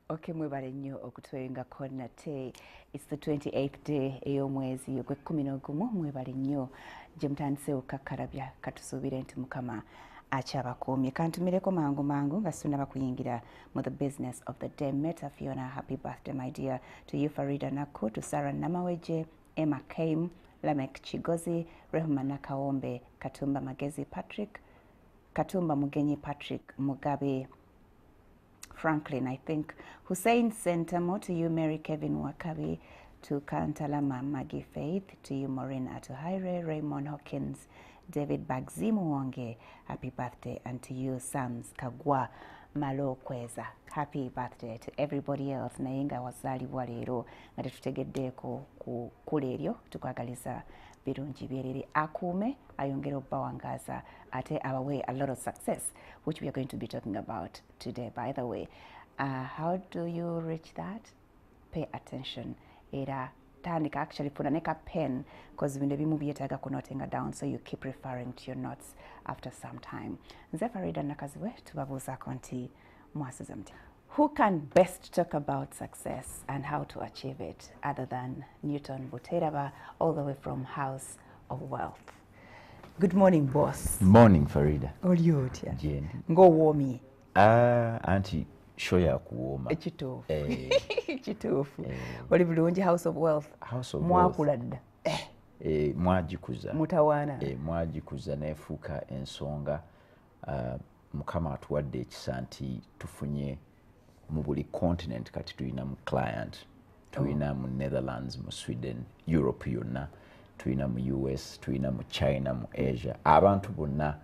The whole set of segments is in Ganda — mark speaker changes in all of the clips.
Speaker 1: Okay, mwebale nnyo okutwengako nate. It's the 28th day ey'omwezi ogw'ekkuminagumu. Mwebale nnyo gye mutandise okukakkalabya katusuubire nti Mukama akyabakuumye. Kantumireko mangu nga sinnaba kuyingira mu the business of the day. Meta Fiona, happy birthday my dear. To you Farida Naku, to Sarah Namaweje, Emma Kaim, Lamek Chigozi, Rehma Nakawombe, Katumba Magezi Patrick, Katumba Mugenyi Patrick, Mugabe Franklin, I think, Hussein Sentamo, to you Mary Kevin Wakabi, to Kantalama Maggie Faith, to you Maureen Atuhaire, Raymond Hawkins, David Bagzimu Wange, happy birthday, and to you Sams Kagwa Malo Kweza, happy birthday to everybody else. Nayenga wazalibwa leero nga tetutegeddeeko ku leeryo tukwagaliza birungi byerere akuume ayongere obbawangaza ate abawe a lot of success, which we are going to be talking about today. By the way, how do you reach that? Pay attention. Era tandika actually put a pen because when the bimu byetaaga kunotinga down, so you keep referring to your notes after some time. Nze Farida Nakaziwe tubabuuzaako nti Mwasuze Mutya. Who can best talk about success and how to achieve it other than Newton Buteraba, all the way from House of Wealth? Good morning, boss.
Speaker 2: Morning, Farida.
Speaker 1: Oli otya?
Speaker 2: Jeni.
Speaker 1: Ng'owoomye.
Speaker 2: Anti shoya kuwoma.
Speaker 1: Ekituufu. Ekituufu. Oli bulungi House of Wealth.
Speaker 2: House of Wealth.
Speaker 1: Mwakula dda.
Speaker 2: Mwagikuza.
Speaker 1: Mutawaana.
Speaker 2: Mwagikuza neefuuka ensonga. Mukama atuwadde ekisa nti tufunye mu buli continent kati tulina mu client. Tulina mu Netherlands, mu Sweden, Europe yonna. Tulina mu US, tulina mu China, mu Asia. Abantu bonna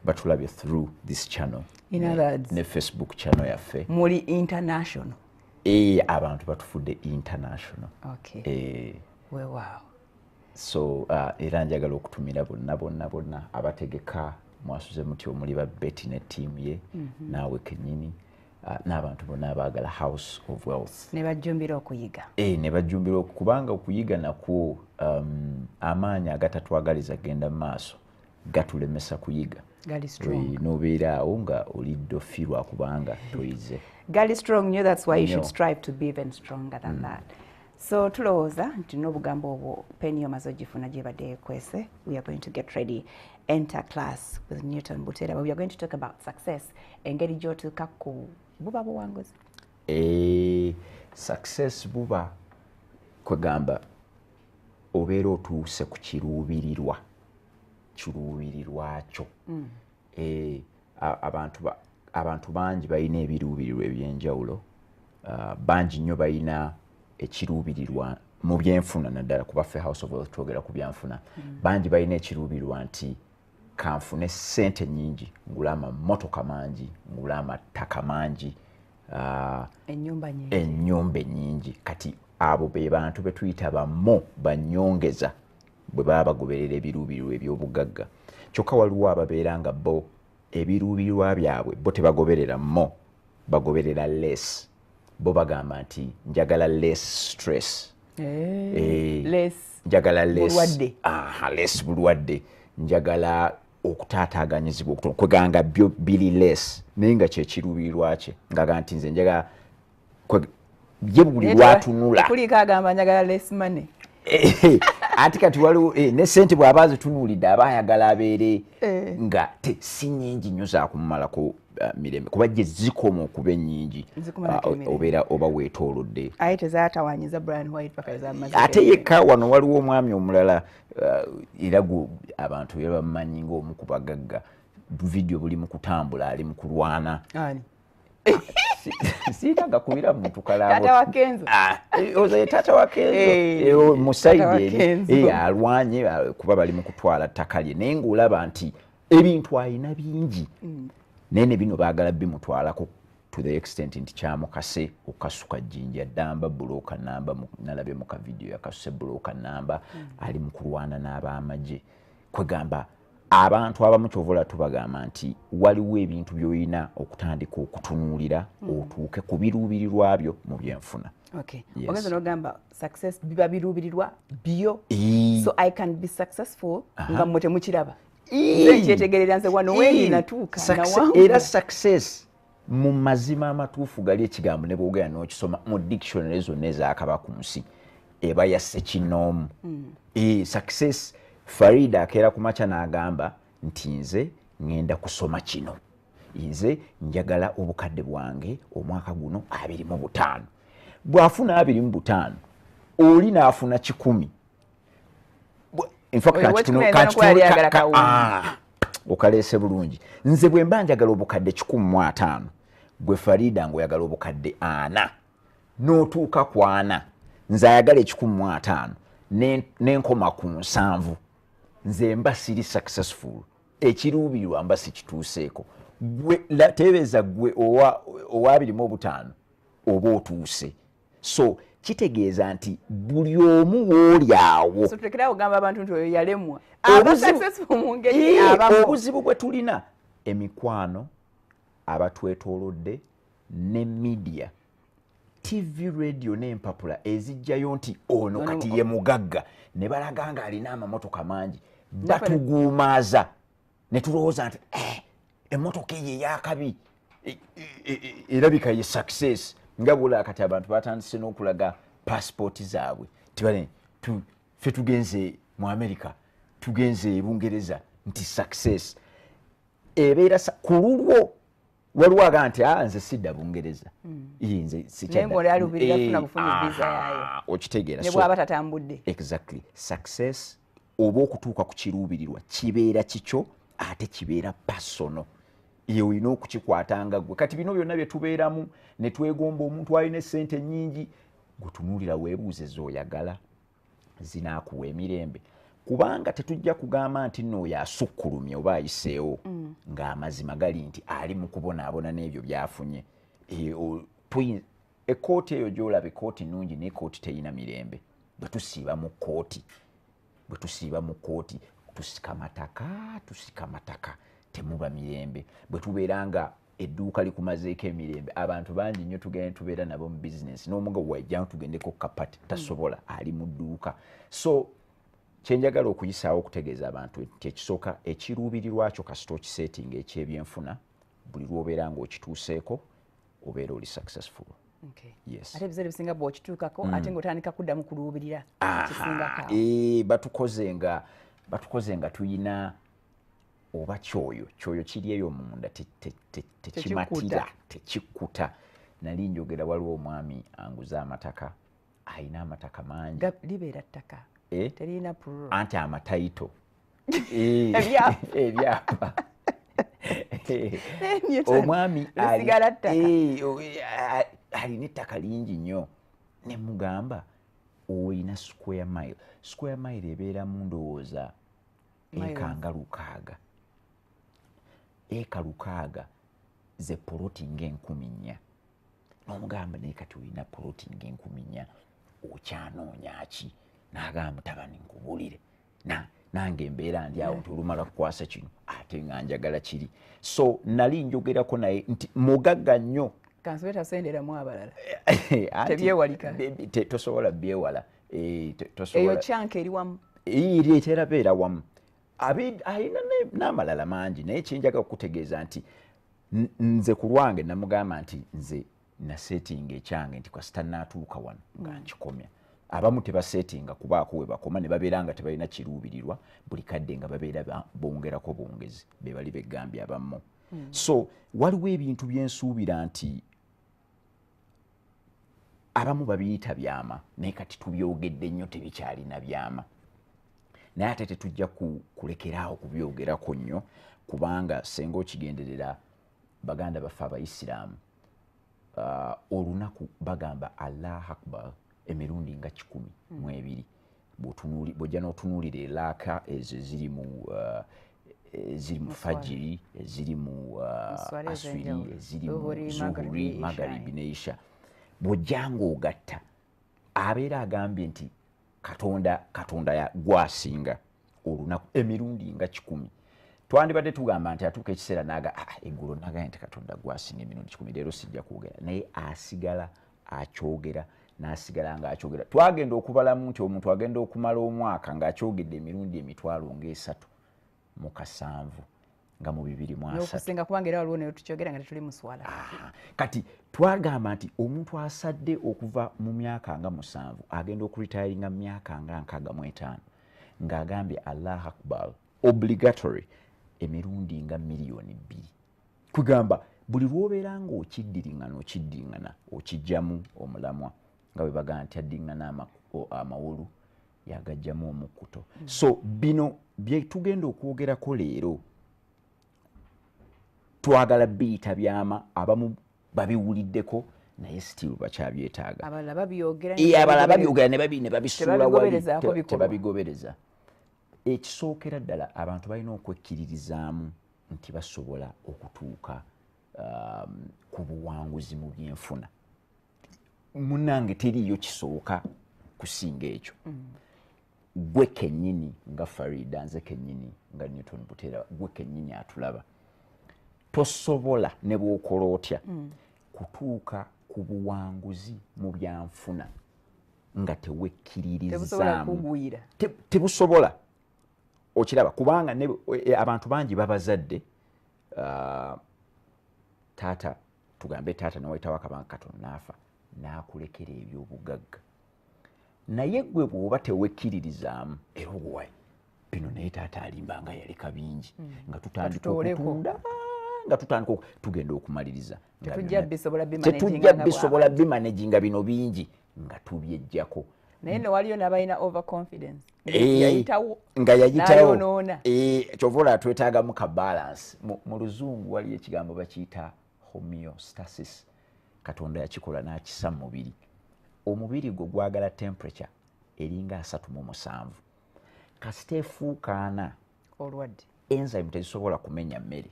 Speaker 2: batulabye through this channel.
Speaker 1: In other words,
Speaker 2: ne Facebook channel yaffe.
Speaker 1: Muli international.
Speaker 2: Abantu batufudde international.
Speaker 1: Okay. Wow.
Speaker 2: So era njagala okutumira bonna abategeka Mwasuze Mutya omuli ba Betty ne team ye naawe kennyini n'abantu bonna abaagala House of Wealth.
Speaker 1: Ne bajjumbira okuyiga.
Speaker 2: Ne bajjumbira okubanga okuyiga nakwo amaanyi agatatwagaliza genda mu maaso gatulemesa kuyiga.
Speaker 1: Gali strong.
Speaker 2: Nobeera awo nga olidde offirwa kubanga toyize.
Speaker 1: Gali strong, you know, that's why you should strive to be even stronger than that. So tulowooza nti n'obugambo obwo peni omaze ogifuna gye badde ekwese. We are going to get ready. Enter class with Newton Buteraba. We are going to talk about success. Engeri gy'otuuka ku buba buwanguzi.
Speaker 2: Success buba kwegamba obeera otuuse ku kiruubirirwa kyo. Abantu bangi balina ebiruubirirwa eby'enjawulo. Bangi nnyo balina ekiruubirirwa mu byenfuna naddala kuba ffe House of Wealth twogera ku byanfuna. Bangi balina ekiruubirirwa nti kanfune ssente nnyingi, ngule amamotoka mangi, ngule amattaka mangi, ennyumba ennyingi. Kati abo be bantu be tuyita banyongeza bwe baba bagoberera ebiruubirirwa eby'obugagga. Kyokka waliwo ababeera nga bo ebiruubirirwa byabwe bo tebagoberera bagoberera less. Bo bagamba nti njagala less stress. Njagala less bulwadde. Njagala okutaataaganyizibwa kweganga bili less. Naye nga kyekiruubirirwa kye ngaga nti nze njagala ye buli lwatunula.
Speaker 1: Kuliko agamba njagala less money.
Speaker 2: Ati kati waliwo ne ssente bw'aba azitunuulidde aba ayagala abeere nga si nnyingi nnyo zakumumalako mirembe kuba gye zikoma okuba ennyingi oba weetoolodde.
Speaker 1: Aye tezaatawanyiza Brian White paka ez'amazzi.
Speaker 2: Ate yekka wano waliwo omwami omulala era abantu era bamumanyi ng'omu ku bagagga. Vidiyo buli mu kutambula ali mu kulwana. Siitaga kubira muntu kalaabo.
Speaker 1: Tata wa Kenzo.
Speaker 2: Oza tata wa Kenzo. Musaidi alwanye kuba bali mu kutwala ttaka lye. Naye ng'olaba nti ebintu alina bingi. Nene bino baagala bimutwalako to the extent nti kyamukase okasuka jjinja ddamba bulooka namba nalabye mu kavidiyo yakasuse bulooka namba ali mu kulwana n'ab'amagye. Kwegamba abantu abamu kyovola tubagamba nti waliwo ebintu by'olina okutandika okutunuulira otuuke ku biruubirirwa byo mu byenfuna.
Speaker 1: Okay. Ogenza n'ogamba success biba biruubirirwa byo. So I can be successful nga mmwe temukiraba. Kyetegerera nze wano weeri natuuka.
Speaker 2: Era success mu mazima amatuufu gali ekigambo ne bwogera n'okisoma mu dictionary zonna ezakaba ku nsi eba yasse kinoomu. Success Farida akeera ku makya n'agamba nti nze ngenda kusoma kino, nze njagala obukadde bwange omwaka guno 25. Bw'afuna 25 oli n'afuna 10. In fact okaleese bulungi. Nze bwe mba njagala obukadde 15 gwe Farida ng'oyagala obukadde 4 n'otuuka ku 4 nze ayagala 15 n'enkoma ku 7 nze mba siri successful. Ekiruubirirwa mba sikituuseeko. Gwe tebeeza gwe owa 25 oba otuuse. So kitegeeza nti buli omu w'oli awo.
Speaker 1: So tulekera kugamba abantu nti oyo yalemwa.
Speaker 2: Obuzibu bwe tulina emikwano abatwetoolodde ne media TV radio n'empapula ezijjayo nti ono kati ye mugagga ne balaga nga alina amamotoka mangi batuguumaaza ne tulowooza nti emmotoka eyo eyakabi erabika ye success. Nga bw'olaba kati abantu batandise n'okulaga passport zaabwe tibale ffe tugenze mu America tugenze Bungereza nti success ebeera ku lulwo waliwo aga nti nze sidda Bungereza nze okitegeera
Speaker 1: ne bw'aba tatambudde.
Speaker 2: Exactly. Success oba okutuuka ku kiruubirirwa kibeera kikyo ate kibeera personal. Iyo olina okukikwatanga gwe. Kati bino byonna bye tubeeramu ne twegomba omuntu alina essente nnyingi gutunuulira weebuuze z'oyagala zinaakuwa emirembe. Kubanga tetujja kugamba nti nno oyo asukkulumye oba ayiseewo ng'amazima gali nti ali mu kubonaabona n'ebyo by'afunye. Ekkooti eyo gy'olaba ekkooti nnungi n'ekkooti teyina mirembe. Bwe tusiiba mu kkooti tusika mataka temuba mirembe. Bwe tubeera nga edduuka likumazeeko emirembe abantu bangi nnyo tugende tubeera nabo mu bizinesi n'omugawo wajja tugendeko kapati tasobola ali mu dduuka. So kyenjagala okuyisaawo okutegeeza abantu nti ekisooka ekiruubirirwa kyo kasita okiseetinga ekyebyenfuna buli lw'obeera ng'okituuseeko obeera oli successful. Yes.
Speaker 1: Ate ebiseera ebisinga bw'okituukako ate ng'otandika kuddamu kuluubirira kisingako.
Speaker 2: Batukoze nga tuyina oba kyoyo kiri eyo munda tekimatira tekikkuta. Nali njogera waliwo omwami anguza amataka ayina amataka mangi
Speaker 1: libeera ttaka terina puro
Speaker 2: anti amatayito ebyapa omwami alina ettaka lingi nnyo ne mugamba oyina square mile ebeeramu ndowooza eka lukaaga ze polotinga 1000 n'omugamba naye kati olina polotinga 1000 okyanoonya ki? N'agamba mutabani nkubulire nange embeera ndi awo nti olumala kukwasa kino ate nga njagala kiri. So nali njogerako naye nti mugagga nnyo
Speaker 1: kansobe tasenderamu abalala tebyewalika
Speaker 2: tosobola byewala.
Speaker 1: Eyo kyanka eri wamu
Speaker 2: eri etera beera wamu alina n'amalala mangi naye kyenjaga okutegeeza nti nze ku lwange namugamba nti nze naseetinga ekyange nti kasita naatuuka wano nga nkikomya. Abamu tebaseetinga kubaako we bakoma ne babeera nga tebalina kiruubirirwa buli kadde nga babeera bongerako bwongezi be bali beggambye abamu. So waliwo ebintu byensuubira nti abamu babiyita byama naye kati tubyogedde nnyo tebikyalina byama. Naye ate tetujja kulekeraawo kubyogerako nnyo kubanga senga okigenderera baganda baffe abayisiraamu olunaku bagamba Allahu Akbar emirundi nga 12 bw'ojja n'otunuulira elaaka ezo ziri mu fajiri eziri mu aswiri eziri mu zuhuri magaribi ne isha bw'ojja ng'ogatta abeera agambye nti katonda gwasinga olunaku emirundi nga 10. Twandibadde tugamba nti atuuka ekiseera naga eggulo nagambye nti katonda gwasinga emirundi 10 leero sijja kwogera naye asigala akyogera n'asigala ng'akyogera. Twagenda okubalamu nti omuntu agenda okumala omwaka ng'akyogedde emirundi 3,700 nga mu 2003
Speaker 1: n'okusinga kubanga era waliwo ne tukyogera nga tetuli muswala
Speaker 2: kati twagamba nti omuntu asadde okuva mu myaka nga 7 agenda okuritayiringa mu myaka nga 65 ng'agambye Allah Akbar obligatory emirundi nga miliyoni 2 kugamba buli lwobeera ng'okiddiringana okijjamu omulamwa nga bwe bagamba nti addingana amawolu yagajjamu omukkuto so bino bye tugenda okwogerako leero twagala biyita byama abamu babiwuliddeko naye still bakyabyetaaga
Speaker 1: abalala babyogera
Speaker 2: ne babisuula wali tebabigobereza ekisookera ddala abantu balina okwekkiririzaamu nti basobola okutuuka ku buwanguzi mu byenfuna munnange teriiyo kisooka kusinga ekyo gwe kennyini nga Farida nze kennyini nga Newton Buteraba gwe kennyini atulaba tosobola ne bw'okola otya kutuuka ku buwanguzi mu byanfuna nga tewekkiririzaamu tebusobola okiraba kubanga abantu bangi babazadde taata tugambe taata newayitawo akabanga katono naafa n'akulekera ebyobugagga naye gwe bw'oba tewekkiririzaamu era oguwayi bino naye taata alimba nga yaleka bingi nga tutandika okutunda nga tutandika tugenda okumaliriza tetujja bisobola bimanaginga bino bingi nga tubyejjako
Speaker 1: naye newaliyo n'abalina overconfidence
Speaker 2: nga yayitawo kyovola twetaagamu ka balance mu luzungu waliyo ekigambo bakiyita homeostasis katonda yakikola n'akisa mu mubiri omubiri gwe gwagala temperature eringa 37 kasita efuuka 4
Speaker 1: olwadde
Speaker 2: enzyme tezisobola kumenya mmere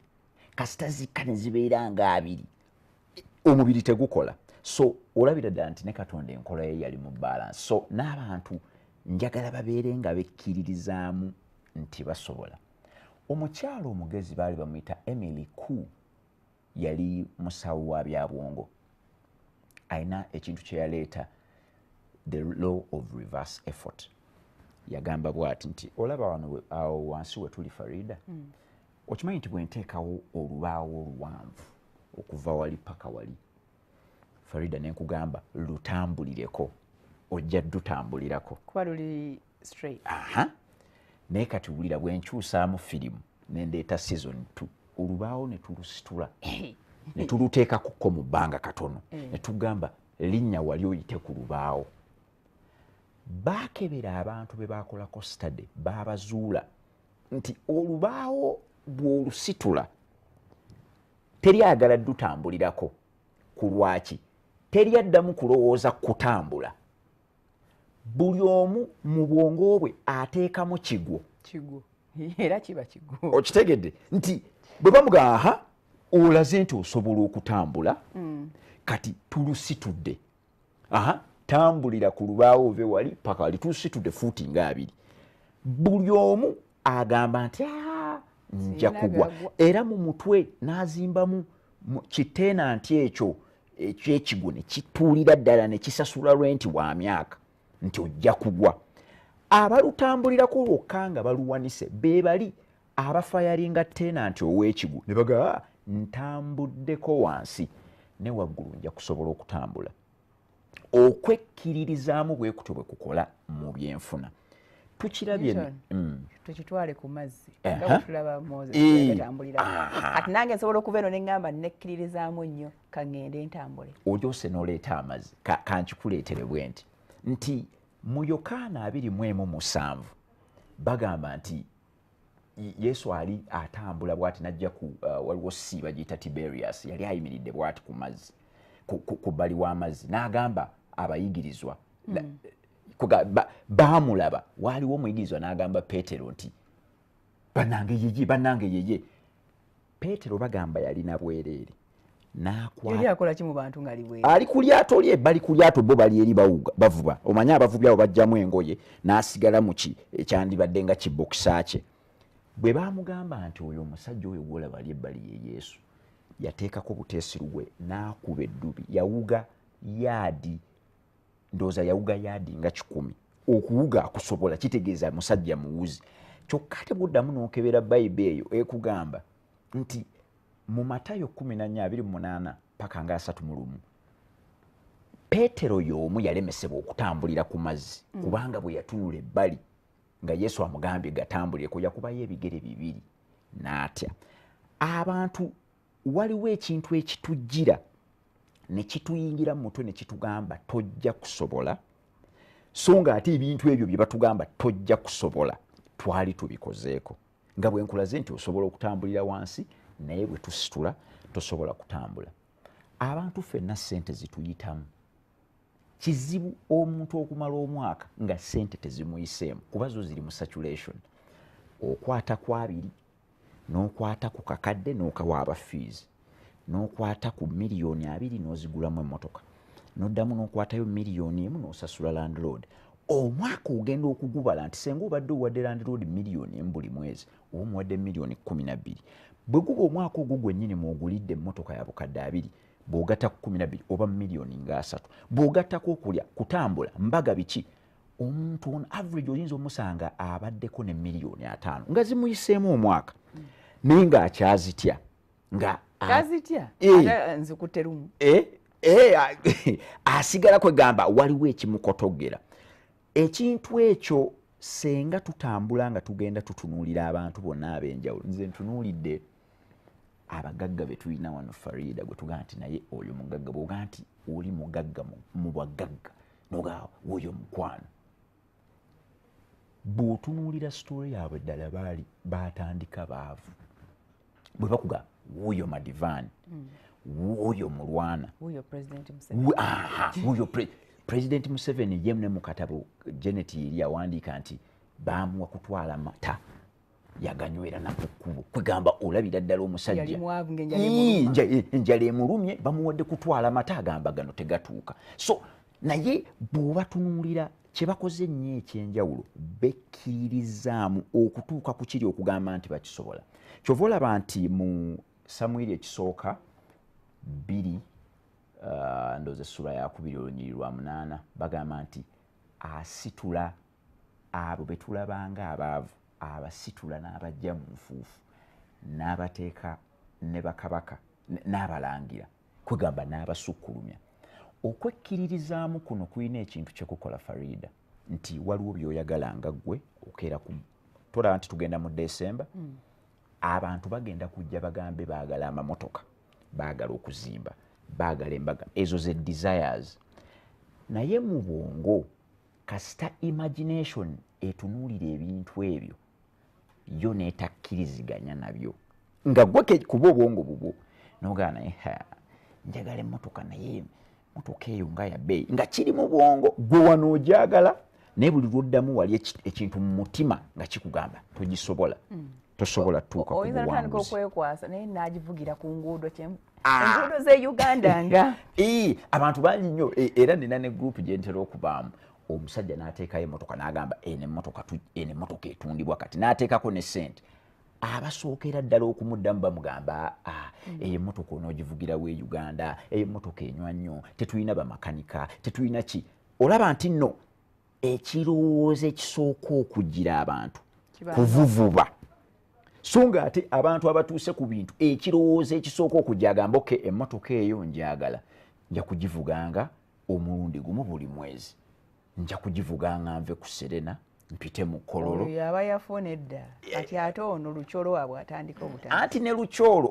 Speaker 2: kasita zikka ne zibeera nga 2 omubiri tegukola so olabira ddala nti ne katonda enkola ye yali mu balance so n'abantu njagala babeere nga bekkiririzaamu nti basobola omukyalo omugezi baali bamuyita Emily Ku yali musawo wa byabwongo ayina ekintu kye yaleeta the law of reverse effort yagamba bw'ati nti olaba wano awo wansi we tuli Farida okimanyi nti bwe nteekawo olubaawo oluwanvu okuva wali paka wali Farida ne nkugamba lutambulireko ojja dutambulirako
Speaker 1: kuba luli straight
Speaker 2: naye kati wulira bwe nkyusaamu firimu ne ndeeta season 2 olubaawo ne tulusitula ne tuluteekako mu bbanga katono ne tugamba linnya wali oyite ku lubaawo baakebera abantu be baakolako study baabazuula nti olubaawo bw'olusitula teryagala dutambulirako ku lwaki teryaddamu kulowooza kutambula buli omu mu bwongo bwe ateekamu kigwo
Speaker 1: era kiba kigwo
Speaker 2: okitegedde nti bwe bamugamba olaze nti osobola okutambula kati tulusitudde tambulira ku lubaawo ove wali paka wali tulusitudde fuuti nga 2 buli omu agamba nti nja kugwa era mu mutwe n'azimbamu kiteenanti ekyo ekyekigwo ne kituulira ddala ne kisasula renti wa myaka nti ojja kugwa abalutambulirako lwokka nga baluwanise be bali abafayalinga tenanti ow'ekigwo ne bagamba ntambuddeko wansi ne waggulu nja kusobola okutambula okwekkiririzaamu bwe kutyo bwe kukola mu byenfuna tukirabye
Speaker 1: tukitwale ku mazzi nga tulaba Moses yatambulira ati nange nsobola okuva eno ne ngamba nekkiririzaamu nnyo kangende ntambule
Speaker 2: ojose n'oleeta amazzi kankikuleetere bwe nti mu Yokaana 20:7 bagamba nti Yesu ali atambula bw'ati najja ku waliwo si bagiyita Tiberias yali ayimiridde bw'ati ku mazzi ku bbali w'amazzi n'agamba abayigirizwa baamulaba waliwo omuyigirizwa n'agamba Peetero nti bannange yeye Peetero bagamba yalina bwereere
Speaker 1: yali akola ki mu bantu nga ali bwereere
Speaker 2: ali ku lyato lye bali ku lyato bo bali eri bavuba omanyi abavubi abo bajjamu engoye n'asigala mu ekyandibadde nga kibokisa kye bwe baamugamba nti oyo omusajja oyo gwolaba ali ebbali ye Yesu yateekako buteesiru bwe n'akuba eddubi yawuga yaadi ndowooza yawuga yaadi nga 10 okuwuga akusobola kitegeeza musajja muwuzi kyokka tebuddamu n'okebera bayibuli eyo ekugamba nti mu Matayo 14:28 paka nga 31 Petero y'omu yalemesebwa okutambulira ku mazzi kubanga bwe yatunula ebbali nga Yesu amugambye gatambulire kujja kubayo ebigere bibiri n'atya. Abantu waliwo ekintu ekitujjira ne kituyingira mu mutwe ne kitugamba tojja kusobola, so nga ate ebintu ebyo bye batugamba tojja kusobola twali tubikozeeko. Nga bwe nkulaze nti osobola okutambulira wansi naye bwe tusitula tosobola kutambula. Abantu ffenna ssente zituyitamu. Kizibu omuntu okumala omwaka nga ssente tezimuyiseemu kuba zo ziri mu saturation. Okwata ku 2 n'okwata ku kakadde n'okawaaba fees, n'okwata ku miliyoni 2 n'ozigulamu emmotoka, n'oddamu n'okwatayo miliyoni 1 n'osasula landlord. Omwaka ogenda okugubala nti senga obadde owadde landlord miliyoni 1 buli mwezi oba omuwadde miliyoni 12. Bwe guba omwaka ogwo gwennyini mw'ogulidde emmotoka ya bukadde 2 bw'ogatta ku 12 oba miliyoni nga 3. Bw'ogattako okulya kutambula mbaga biki omuntu on average oyinza omusanga abaddeko ne miliyoni 5 nga zimuyiseemu omwaka naye ng'akyazitya nga
Speaker 1: kazitya ate nzikuterumu
Speaker 2: asigala kwegamba waliwo ekimukotogera. Ekintu ekyo senga tutambula nga tugenda tutunuulira abantu bonna ab'enjawulo. Nze ntunuulidde abagagga be tulina wano Farida gwe tugamba nti naye oyo mugagga, bw'ogaa nti oli mugagga mu bagagga nogaa oyo mukwano. Bw'otunuulira story yaabwe ddala baali baatandika baavu. Bwe bakuga wuyo Madivan, wuyo Mulwana,
Speaker 1: wuyo President Museveni.
Speaker 2: Wuyo President Museveni yemne mu katabo Janet yali yawandiika nti baamuwa kutwala mata yaganywera na kukkubo. Kwegamba olabira ddala omusajja
Speaker 1: yali mwavu
Speaker 2: njala emulumye bamuwadde kutwala mata agamba gano tegatuuka. So naye bw'obatunuulira kye bakoze nnyo ekyenjawulo bekkiririzaamu okutuuka ku kiri okugamba nti bakisobola. Kyova olaba nti mu Samwiri ekisooka 2 ndowooza essula ya 2 olunyiriri lwa 8 bagamba nti asitula abo be tulabanga abaavu abasitula n'abajja mu nfuufu n'abateeka ne bakabaka n'abalangira kwegamba n'abasukkulumya. Okwekkiririzaamu kuno kulina ekintu kye kukola Farida nti waliwo by'oyagala nga ggwe okeera ku tolaba nti tugenda mu December abantu bagenda kujja bagambe baagala amamotoka, baagala okuzimba, baagala embaga, ezo ze desires. Naye mu bwongo kasita imagination etunuulira ebintu ebyo yo neetakkiriziganya nabyo nga gwe kuba obwongo bubwo nogaa naye njagala emmotoka naye motoka eyo nga ya bbeeyi nga kiri mu bwongo gwe wano ogyagala naye buli lwoddamu wali ekintu mu mutima nga kikugamba togisobola. Tosobola tuuka ku buwanguzi.
Speaker 1: Oyinza natandika okwekwasa naye naagivugira ku nguudo enguudo z'e Uganda nga
Speaker 2: abantu bangi nnyo era nina ne gurupu gye ntera okubaamu. Omusajja n'ateekayo emmotoka n'agamba eno emmotoka etundibwa kati n'ateekako ne ssente. Abasookera ddala okumuddamu bamugamba eyo emmotoka onoogivugira w'e Uganda, eyo emmotoka enywa nnyo, tetulina bamakanika, tetulina ki. Olaba nti nno ekirowoozo ekisooka okugira abantu kuvuvuba. So nga ate abantu abatuuse ku bintu ekirowoozo ekisooka okujja agamba oke emmotoka eyo njagala nja kugivuganga omulundi gumu buli mwezi, nja kugivuganga nve ku Serena mpite mu Kololo.
Speaker 1: Oyo aba yafonedda ati ate ono lukyolo waabwe atandika obutandika.
Speaker 2: Anti ne lukyolo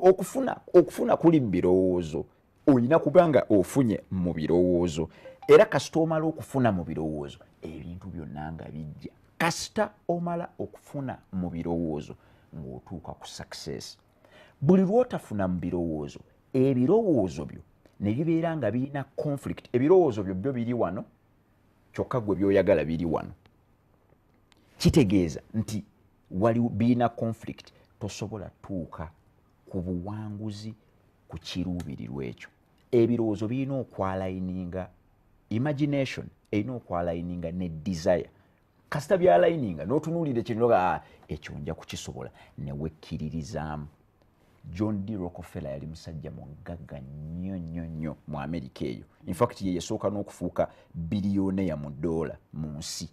Speaker 2: okufuna kuli mu birowoozo. Olina kubanga ofunye mu birowoozo era kasita omala okufuna mu birowoozo ebintu byonna nga bijja. Kasita omala okufuna mu birowoozo ng'otuuka ku success. Buli lw'otafuna mu birowoozo ebirowoozo byo ne bibeera nga birina conflict. Ebirowoozo byo biri wano kyokka gwe by'oyagala biri wano. Kitegeeza nti waliwo birina conflict, tosobola tuuka ku buwanguzi ku kiruubirirwa ekyo. Ebirowoozo birina okwalayininga imagination, erina okwalayininga ne desire. Kasita byalayininga n'otunuulira ekintu ekyo nja kukisobola ne wekkiririzaamu. John D. Rockefeller yali musajja mugagga nnyo mu Amerika eyo. In fact ye yasooka n'okufuuka biliyoneya mu $, mu nsi.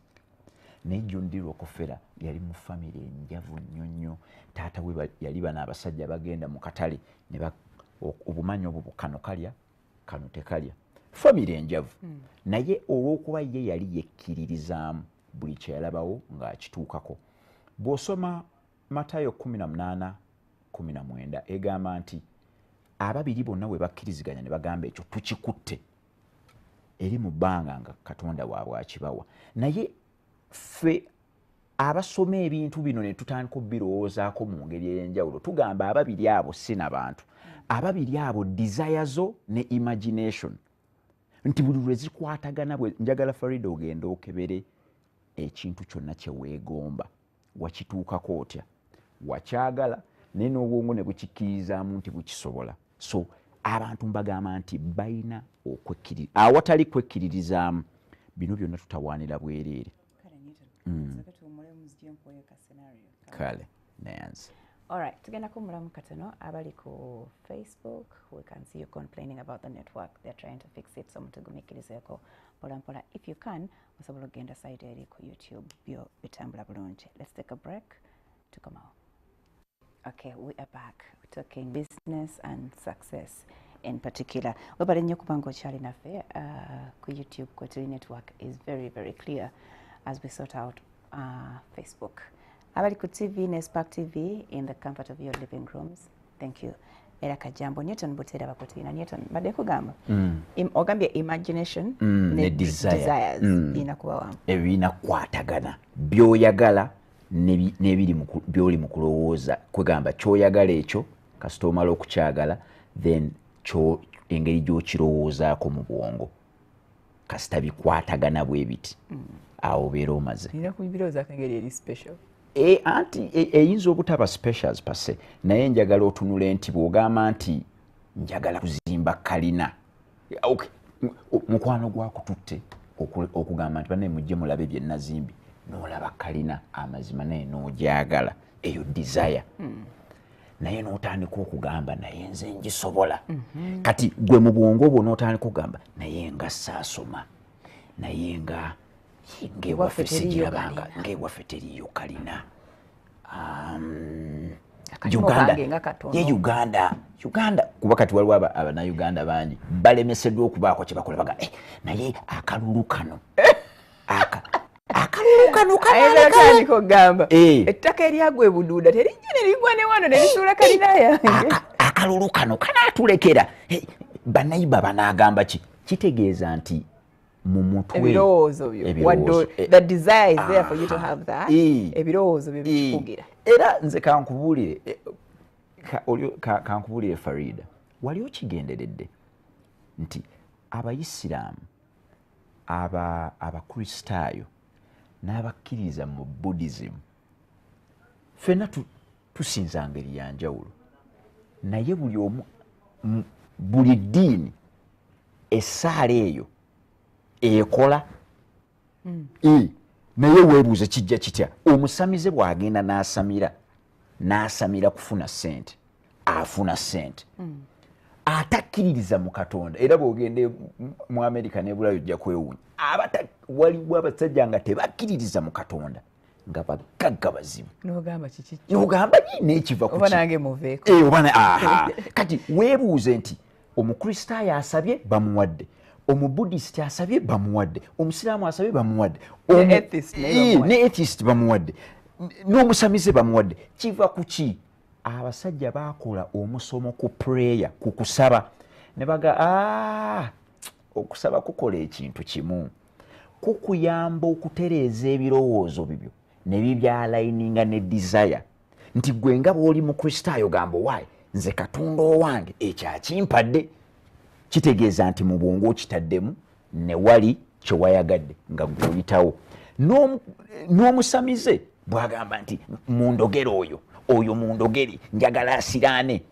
Speaker 2: naye Jundiro okufera yali mu family enjavu nnyo taata we yali bana abasajja bagenda mu katale ne obumanyo obwo kano kalya kano tekalya family enjavu naye olw'okuba ye yali yekkiririzaamu buli kye yalabawo ng'akituukako bw'osoma Matayo 18:19 egamba nti ababiri bonna bwe bakkiriziganya ne bagamba ekyo tukikutte eri mu bbanga nga Katonda waabwe akibawa naye ffe abasoma ebintu bino ne tutandika obbirowoozaako mu ngeri ey'enjawulo tugamba ababiri abo si n'abantu ababiri abo desire zo ne imagination nti buli lwe zikwatagana bwe njagala Farida ogenda okebere ekintu kyonna kye weegomba wakituukako otya wakyagala naye n'obwongo ne bukikirizaamu nti bukisobola so abantu mbagamba nti balina okwekkirira awatali kwekkiririzaamu bino byonna tutawaanira bwereere kale nayansi.
Speaker 1: All right, tugenda kumulamu katono abali ku Facebook. We can see you complaining about the network. They're trying to fix it. So mutugumikirizeko mpola. If you can, osobola ogenda site eri ku YouTube byo bitambula bulungi. Let's take a break to come out. Okay, we are back. We're talking business and success in particular. Webale nnyo kubanga okyali naffe ku YouTube Kwetuli network is very, very clear as we sort out Facebook. Abali ku TV ne Spark TV in the comfort of your living rooms. Thank you. Era kajambo Newton Buteraba kutina Newton bade kugamba. Ogambye imagination
Speaker 2: ne desires
Speaker 1: inakuwa wamu.
Speaker 2: Ebina kwatagana byoyagala nebiri byoli mu kulowooza kwegamba kyoyagala ekyo kasita omala okukyagala then kyo engeri gy'okirowoozaako mu bwongo kasita bikwatagana bwe biti awo beera omaze.
Speaker 1: Nina kubirowoozaako engeri eri special.
Speaker 2: Anti eyinza obutaba specials pase naye njagala otunule nti bw'ogamba nti njagala kuzimba kalina okay mukwano gwakututte okugamba nti banaye mujje mulabe bye nazimbi n'olaba kalina amazima naye n'ogyagala eyo desire naye n'otandika okugamba naye nze ngisobola kati gwe mu bwongo bwo n'otandika okugamba naye nga saasoma naye nga ngewaffe sigirabanga ngewaffe teriyo kalina Uganda kuba kati waliwo abannayuganda bangi balemeseddwa okubaako kye bakola baga naye akalulu kano
Speaker 1: akalulu kogamba ettaka eryagwa ebuduuda terinnya ne ligwa ne wano ne lisuula kalina yange
Speaker 2: akalulu kano kanaatulekera bannayiba banaagamba ki kitegeeza nti
Speaker 1: ebirowoozo byo the desire is there for you to have that ebirowoozo byo bikugira
Speaker 2: era nze kankubuulire Farida wali okigenderedde nti abayisiraamu abakristaayo n'abakkiriza mu Buddhism ffenna tusinza ngeri ya njawulo naye buli omu buli ddiini essaala eyo ekola naye weebuuze kijja kitya omusamize bw'agenda n'asamira kufuna ssente afuna ssente atakkiririza mu Katonda era bw'ogende mu Amerika ne Bulaaya ojja kwewuunya waliwo abasajja nga tebakkiririza mu Katonda nga bagagga bazibu n'ogamba n'ekiva ku kati weebuuze nti omukristaayo asabye bamuwadde omubudisiti asabye bamuwadde omusiraamu asabye bamuwadde ne atheist bamuwadde n'omusamize bamuwadde kiva ku ki abasajja baakola omusomo ku prayer ku kusaba ne baga okusaba kukola ekintu kimu kukuyamba okutereeza ebirowoozo bibyo ne bibyalayininga ne desire nti gwe nga bw'oli mu kristaayo gamba waayi nze Katonda owange ekyakimpadde kitegeeza nti mu bwongo okitaddemu ne wali kye wayagadde nga gw'oyitawo n'omusamize bw'agamba nti mundogere oyo mundogere njagala asiraane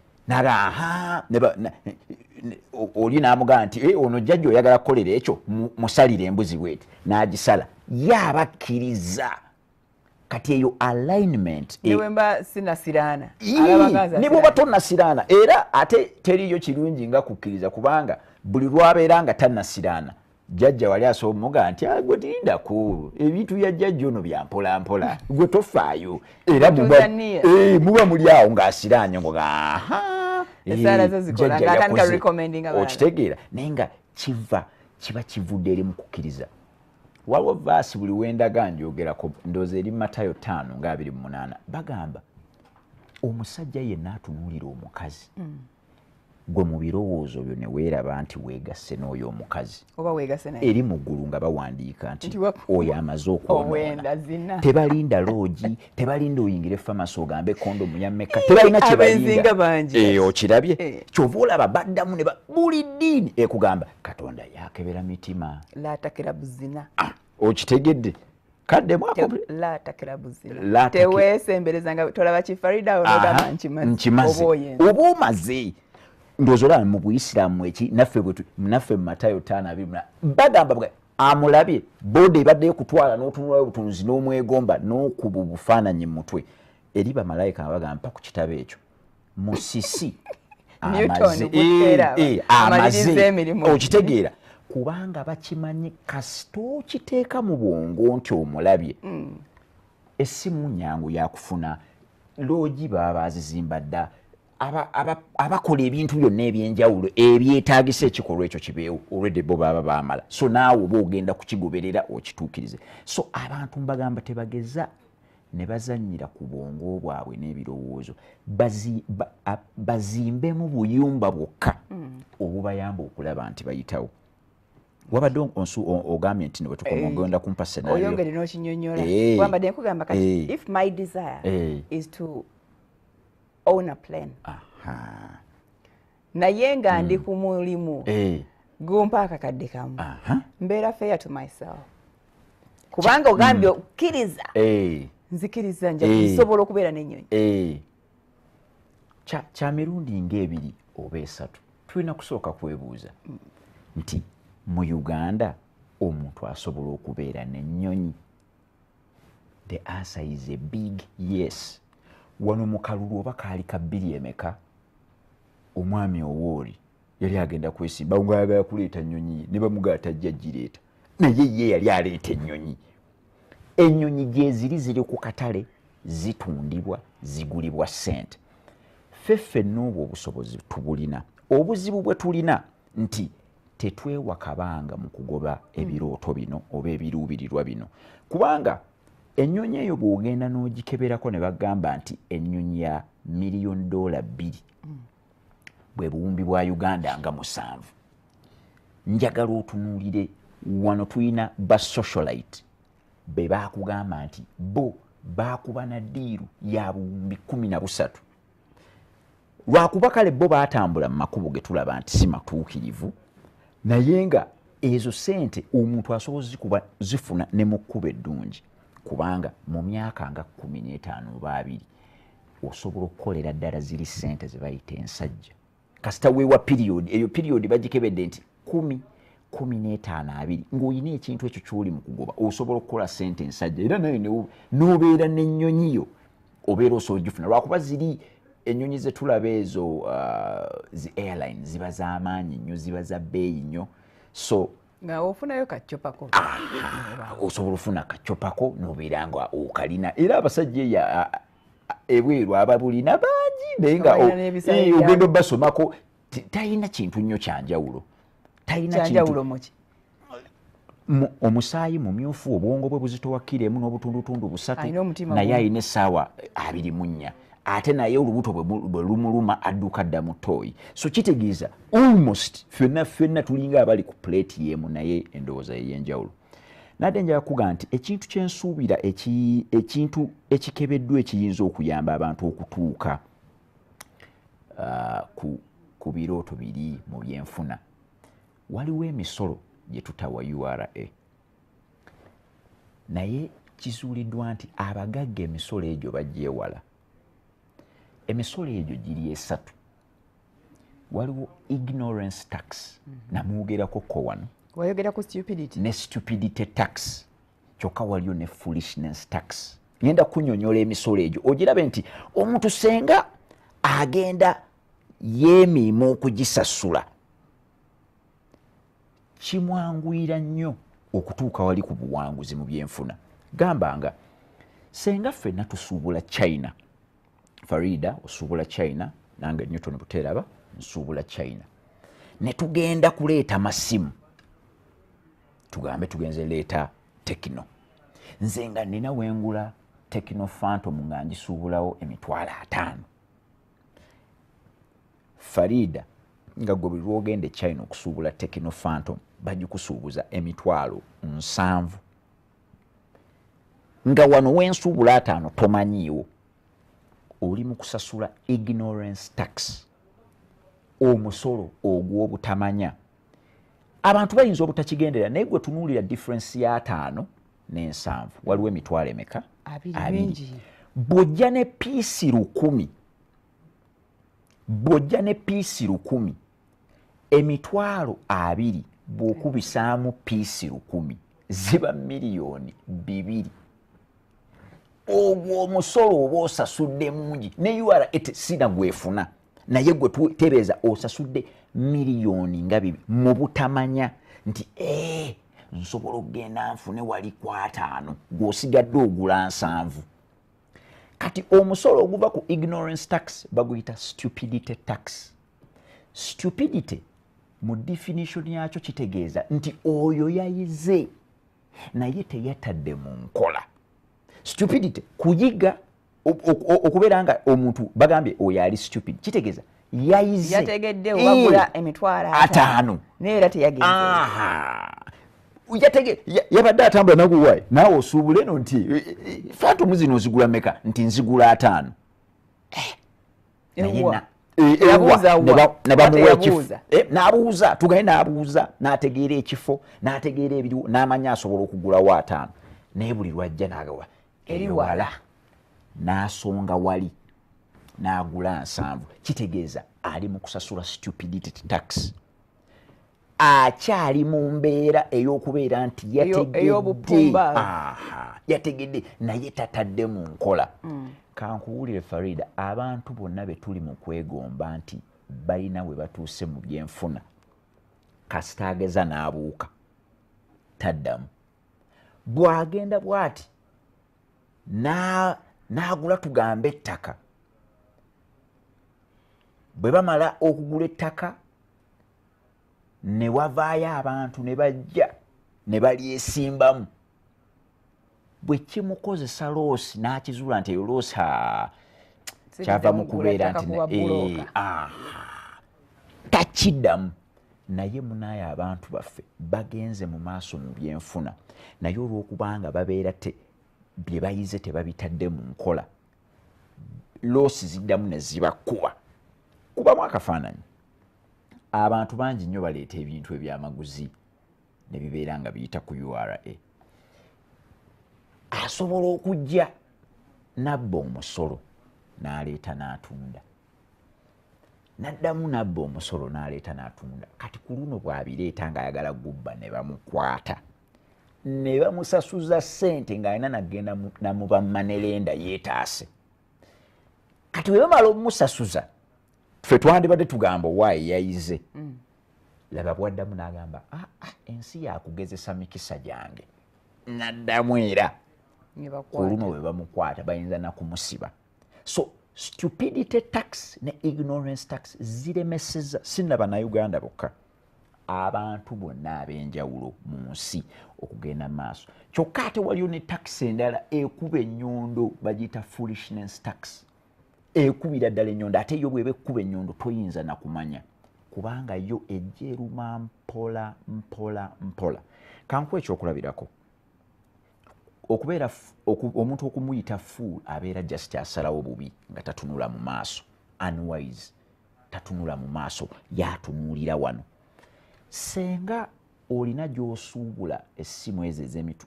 Speaker 2: oli n'amugamba nti ono jjajja oyagala kukolera ekyo musalire embuzi bweti n'agisala yabakkiriza kati eyo alignment
Speaker 1: niwemba sinasiraana
Speaker 2: ne bw'oba tonnasiraana era ate teriyo kirungi nga kukkiriza kubanga buli lwabeera nga tannasiraana jjajja wali asomuga nti gwe tirinda ku ebintu bya jjajja ono bya mpola mpola gwe tofaayo era muba muli awo ng'asiraanye ngo okitegeera naye nga kiba kivudde eri mu kukkiriza. Waliwo vaasi buli wendaga njogerako ndowooza eri Matayo 5:28 bagamba omusajja yenna atunuulira omukazi gwe mu birowoozo byo ne weeraba nti weegasse n'oyo omukazi eri mu ggulu nga bawandiika nti oyo amaze okwonoona. Tebalinda loogi, tebalinda oyingire famasi ogambe kondomu ya mmeka, tebalina kye balinda. Okirabye kyova olaba baddamu ne buli ddiini ekugamba Katonda yakebera mitima.
Speaker 1: Laatakira buzina.
Speaker 2: Okitegedde kadde
Speaker 1: laatakira buzina. Teweesemberezanga tolaba kifarida ologamba nkimaze oba omaze. Ndozolana mu Buisiraamu eki naffe mu Matayo 5:20 bagamba amulabye bode badde kutwala n'otunula obutunzi n'omwegomba n'okuba obufaananyi mutwe eri bamalayika bagamba ku kitabo ekyo musisi amaze okitegeera kubanga bakimanyi kasita okiteeka mu bwongo nti omulabye essimu nyangu yakufuna loogi baba bazizimba dda abakola ebintu byonna ebyenjawulo ebyetaagisa ekikolwa ekyo kibeewo already bo baba baamala so naawe oba ogenda kukigoberera okituukirize. So abantu mbagamba tebageza ne bazannyira ku bwongo bwabwe n'ebirowoozo bazimbemu buyumba bwokka obubayamba okulaba nti bayitawo. Wabadde ogambye nti bwe tukoma ogenda kumpa scenario oyongere n'okinyonnyola wambadde nkugamba kati if my desire is to own a plan. Naye nga ndi ku mulimu gumpa akakadde kamu mbeera fair to myself kubanga ogambye okkiriza nzikiriza nja kusobola okubeera n'ennyonyi.
Speaker 2: Kya mirundi ng'ebiri oba esatu tulina kusooka kwebuuza nti mu Uganda omuntu asobola okubeera n'ennyonyi? The answer is a big yes. Wano mu kalulu oba kaali ka bbiri emeka omwami owooli yali agenda kwesimba nga ayagala kuleeta nnyonyi ne bamugaa tajja gireeta naye ye yali aleeta ennyonyi. Ennyonyi gye ziri ku katale zitundibwa zigulibwa ssente. Ffenna obwo obusobozi tubulina. Obuzibu bwe tulina nti tetwewakabanga mu kugoba ebirooto bino oba ebiruubirirwa bino kubanga ennyonyi eyo bw'ogenda n'ogikeberako ne bagamba nti ennyonyi ya $2,000,000 bwe buwumbi bwa Uganda nga 7. Njagala otunuulire wano tulina ba socialite be baakugamba nti bo baakuba na ddiiru ya buwumbi 13. Lwakuba kale bo baatambula mu makubo ge tulaba nti si matuukirivu naye nga ezo ssente omuntu asobola zikuba zifuna ne mu kkubo eddungi kubanga mu myaka nga 15 oba 20 osobola okukolera ddala ziri ssente ze bayita ensajja kasita weewa period eyo period bagikebedde nti 10, 15, 20 ng'olina ekintu ekyo ky'oli mu kugoba osobola okukola ssente ensajja era nayo n'obeera n'ennyonyi yo obeera osobola gifuna lwakuba ziri ennyonyi ze tulaba ezo zi airline ziba z'amaanyi nnyo ziba za bbeeyi nnyo so
Speaker 1: nga ofunayo kaccopako
Speaker 2: osobola ofuna kaccopako n'obeera nga okalina era abasajja ebweru ababulina bangi naye nga ogenda obbasomako talina kintu nnyo kyanjawulo omusaayi mumyufu obwongo bwe buzitowakkiremu n'obutundutundu 3 naye alina essaawa 24 ate naye olubuto bwe lumuluma adduka dda mu ttooyi so kitegeeza almost ffenna tulinga abali ku plate y'emu naye endowooza ey'enjawulo. Nadde njala kuga nti ekintu kyensuubira ekintu ekikebeddwa ekiyinza okuyamba abantu okutuuka ku birooto biri mu byenfuna waliwo emisolo gye tutawa URA naye kizuuliddwa nti abagagga emisolo egyo bagyewala. Emisolo egyo giri 3. Waliwo ignorance tax namwogerako ko wano
Speaker 1: wayogerako stupidity
Speaker 2: ne stupidity tax kyokka waliyo ne foolishness tax. Ngenda kunyonyola emisolo egyo ogirabe nti omuntu senga agenda yeemiima okugisasula kimwanguyira nnyo okutuuka wali ku buwanguzi mu byenfuna. Gambanga senga ffenna tusuubula China, Farida osuubula China, nange Newton Buteraba nsuubula China, ne tugenda kuleeta masimu, tugambe tugenze leeta Tekino. Nze nga nina wengula Tekino Phantom nga ngisuubulawo $5,000. Farida nga gwe buli lwogende China okusuubula Tekino Phantom bagikusuubuza $7,000. Nga wano wensuubula 5 tomanyiiwo, oli mu kusasula ignorance tax, omusolo ogw'obutamanya. Abantu bayinza obutakigendera, naye gwe tunuulira difference ya 5 ne 7, waliwo $2,000 emeka? 2. Bw'ojja ne piisi 1,000, bw'ojja ne piisi 1,000, $2,000 bw'okubisaamu piisi 1,000 ziba $2,000,000. Ogwo omusolo oba osasudde mungi ne URA sina gwefuna, naye gwe tebeeza osasudde $2,000,000 nga 2 mu butamanya nti nsobola okugenda nfune wali kwa 5 gw'osigadde ogula 7. Kati omusolo oguva ku ignorance tax baguyita stupidity tax. Stupidity mu definition yakyo kitegeeza nti oyo yayize naye teyatadde mu nkola. Stupidity kuyiga okubeera nga omuntu bagambye oyo ali stupid, kitegeeza yayize
Speaker 1: yategedde wagula $5,000 neera teyagenze.
Speaker 2: Yabadde atambula naguwayi naawe osuubule eno nti Phantom zino ozigula meka, nti nzigula 5. Nebamuwa ekifo, n'abuuza, tugaye n'abuuza, n'ategeera ekifo, n'ategeera ebiriwo, n'amanya asobola okugulawo 5, naye buli lwajja n'agawa eriwala, n'asonga wali n'agula 7. Kitegeeza ali mu kusasula stupidity tax. Akyali mu mbeera ey'okubeera nti yategedde naye tatadde mu nkola. Kankuwulire Farida, abantu bonna be tuli mu kwegomba nti balina we batuuse mu byenfuna, kasita ageza n'abuuka taddamu. Bw'agenda bw'ati n'agula tugambe ettaka, bwe bamala okugula ettaka ne wavaayo abantu ne bajja ne balyesimbamu, bwe kimukozesa loosi n'akizuula nti eyo loosi kyava mu kubeera nti takiddamu. Naye munaaye abantu baffe bagenze mu maaso mu byenfuna, naye olw'okubanga babeera bye bayize tebabitadde mu nkola, loosi ziddamu ne zibakuba. Kubamu akafaananyi, abantu bangi nnyo baleeta ebintu ebyamaguzi ne bibeera nga biyita ku URA. Asobola okujja nabba omusolo n'aleeta n'atunda, n'addamu nabba omusolo n'aleeta n'atunda. Kati ku luno bw'abireeta ng'ayagala gubba ne bamukwata ne bamusasuza ssente ng'alina nagenda namuba manerenda yeetaase. Kati bwe bamala omusasuza, ffe twandibadde tugamba waayi yayize. Laba bwaddamu n'agamba ensi yakugezesa mikisa gyange, n'addamu era oluno bwe bamukwata bayinza na kumusiba. So stupidity tax ne ignorance tax ziremeseza sinna bannayuganda bokka, abantu bonna ab'enjawulo mu nsi okugenda maaso. Kyokka ate waliyo ne tax endala ekuba ennyondo bagiyita foolishness tax. Ekubira ddala ennyondo, ate yo bw'eba ekkuba ennyondo toyinza na kumanya kubanga yo ejja eruma mpola mpola mpola. Kankuwa ekyokulabirako, okubeera omuntu okumuyita fool abeera just asalawo bubi nga tatunula mu maaso, unwise, tatunula mu maaso, yatunuulira wano. Senga olina gy'osuubula essimu ezo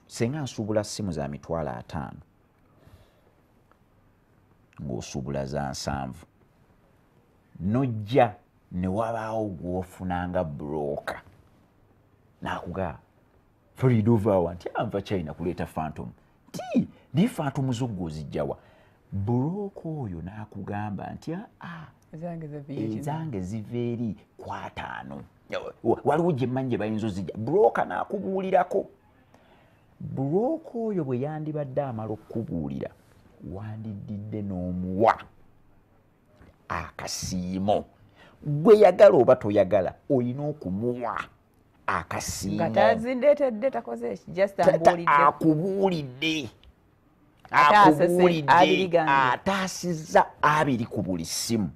Speaker 2: senga nsuubula ssimu za $5,000 ng'osuubula za 7, nojja ne wabaawo gw'ofunanga broker n'akugamba Farida ovaawa nti anva China kuleeta Phantom, ti naye Phantom zo gw'ozijjawa. Broker oyo n'akugamba nti ezange ziva eri kwa 5 waliwo gye mmanyi gye bayinza ozijja broker n'akubuulirako. Broker oyo bwe yandibadde amala okukubuulira wandididde n'omuwa akasiimo. Gwe yagala oba toyagala olina okumuwa akasiimo.
Speaker 1: Nga tazindeetedde takoze just ambuulidde.
Speaker 2: Akubuulidde. Ataasizza abiri ku buli ssimu.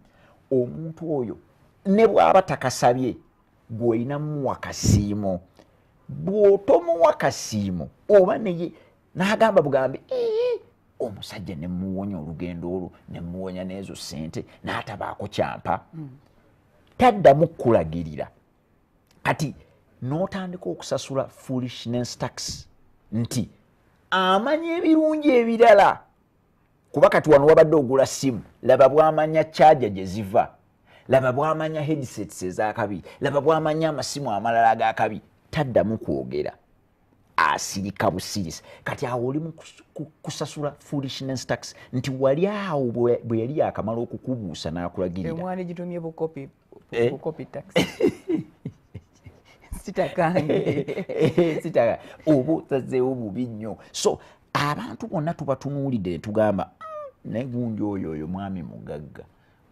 Speaker 2: Omuntu oyo ne bw'aba takasabye gw'olina muwa kasiimo. Bw'otomuwa kasiimo oba neye n'agamba bugambe omusajja ne muwonya olugendo olwo ne muwonya n'ezo ssente n'atabaako kyampa. Taddamu kulagirira. Kati n'otandika okusasula foolishness tax nti amanya ebirungi ebirala. Kuba kati wano wabadde ogula ssimu, laba bw'amanya charger gye ziva, laba bw'amanya headsets ez'akabi, laba bw'amanya amasimu amalala ag'akabi. Taddamu kwogera, asirika busirisi. Kati awo oli mu kusasula foolishness tax nti wali awo bwe yali akamala okukubuusa n'akulagirira.
Speaker 1: Omwana gitumye bukopi tax.
Speaker 2: Sitaka oba otazeewo bubi nnyo. So abantu bonna tubatunuulidde ne tugamba naye gundi oyo mwami mugagga,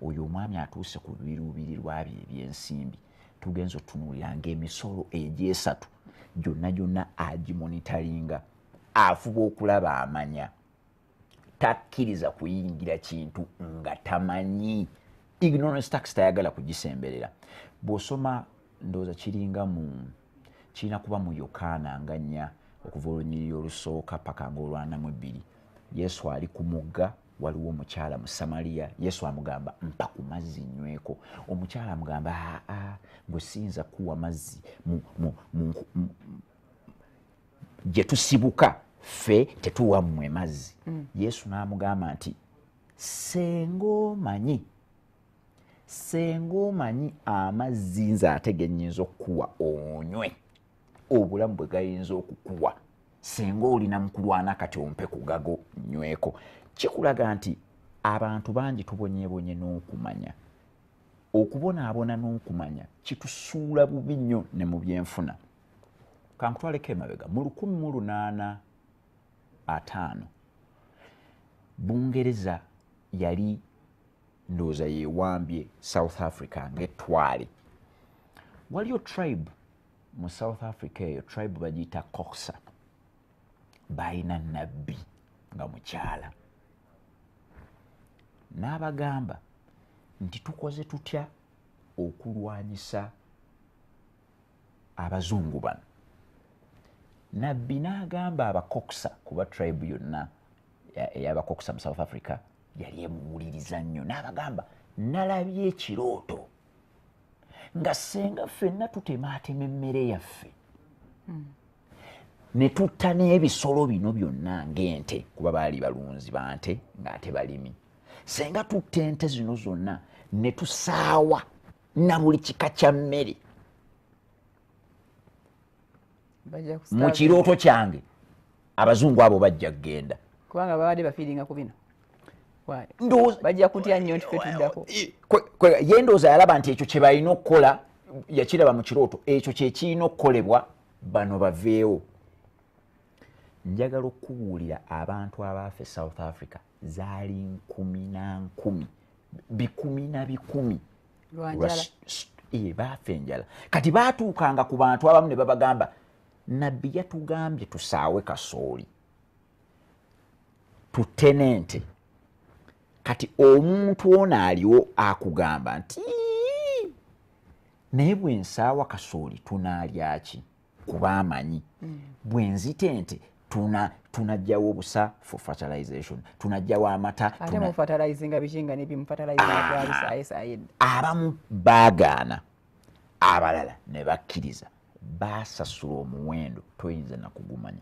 Speaker 2: oyo omwami atuuse ku biruubirirwa bye eby'ensimbi. Tugenza otunuulira ng'emisolo egy'esatu gyonna agimonitaringa, afuba okulaba amanya, takkiriza kuyingira kintu nga tamanyi. Ignorance tax tayagala kugisemberera. Bw'osoma ndowooza kirina kuba mu Yokaana nga 4 okuva olunyiriri olusooka paka ng'olwanamu 2. Yesu ali ku mugga, waliwo omukyala mu Samaliya. Yesu amugamba mpa ku mazzi nyweko. Omukyala amugamba gwe siyinza kuwa mazzi gye tusibuka ffe tetuwa mmwe mazzi. Yesu n'amugamba nti senga omanyi amazzi nze ate ge nnyinza okukuwa onywe, obulamu bwe gayinza okukuwa, senga olina mukulwana kati ompe ku gago nyweko. Kikulaga nti abantu bangi tubonyeebonye n'okumanya. Okubonaabona n'okumanya kitusuula bubi nnyo ne mu byenfuna. Kankutwaleko emabega mu 1805 Bungereza yali ndowooza yeewambye South Africa ng'ettwale. Waliyo tribe mu South Africa eyo, tribe bagiyita Xhosa. Balina nabbi nga mukyala. N'abagamba nti tukoze tutya okulwanyisa abazungu bano. Nabbi n'agamba abakokusa, kuba tribe yonna ey'abakokusa mu South Africa yali emuwuliriza nnyo. N'abagamba nalabye ekirooto nga senga ffenna tutemaatema emmere yaffe ne tutta n'ebisolo bino byonna ng'ente, kuba baali balunzi ba nte ng'ate balimi. Senga tutta ente zino zonna ne tusaawa na buli kika kya mmere mu kirooto kyange, abazungu abo bajja kgenda.
Speaker 1: Kubanga babadde bafiiringa ku bino. Bajja kutya nnyo nti fetuddako.
Speaker 2: Ye ndowooza yalaba nti ekyo kye balina okukola, yakiraba mu kirooto, ekyo kye kirina okukolebwa bano baveewo. Njagala okubuulira abantu abaafe South Africa zaali 10 na 10 baafa enjala. Kati baatuukanga ku bantu abamu ne babagamba nabbi yatugambye tusaawe kasooli tutenente. Kati omuntu ono aliwo akugamba nti naye bwe nsaawa kasooli tunaalya ki? Kuba amanyi bwe nzita ente tunajjawo obusa for fertilization, tunajjawo amata.
Speaker 1: Ate mu fertilizinga bikinga n'ebimu fertilizer
Speaker 2: abamu baagaana, abalala ne bakkiriza. Baasasula omuwendo toyinza na kugumanya.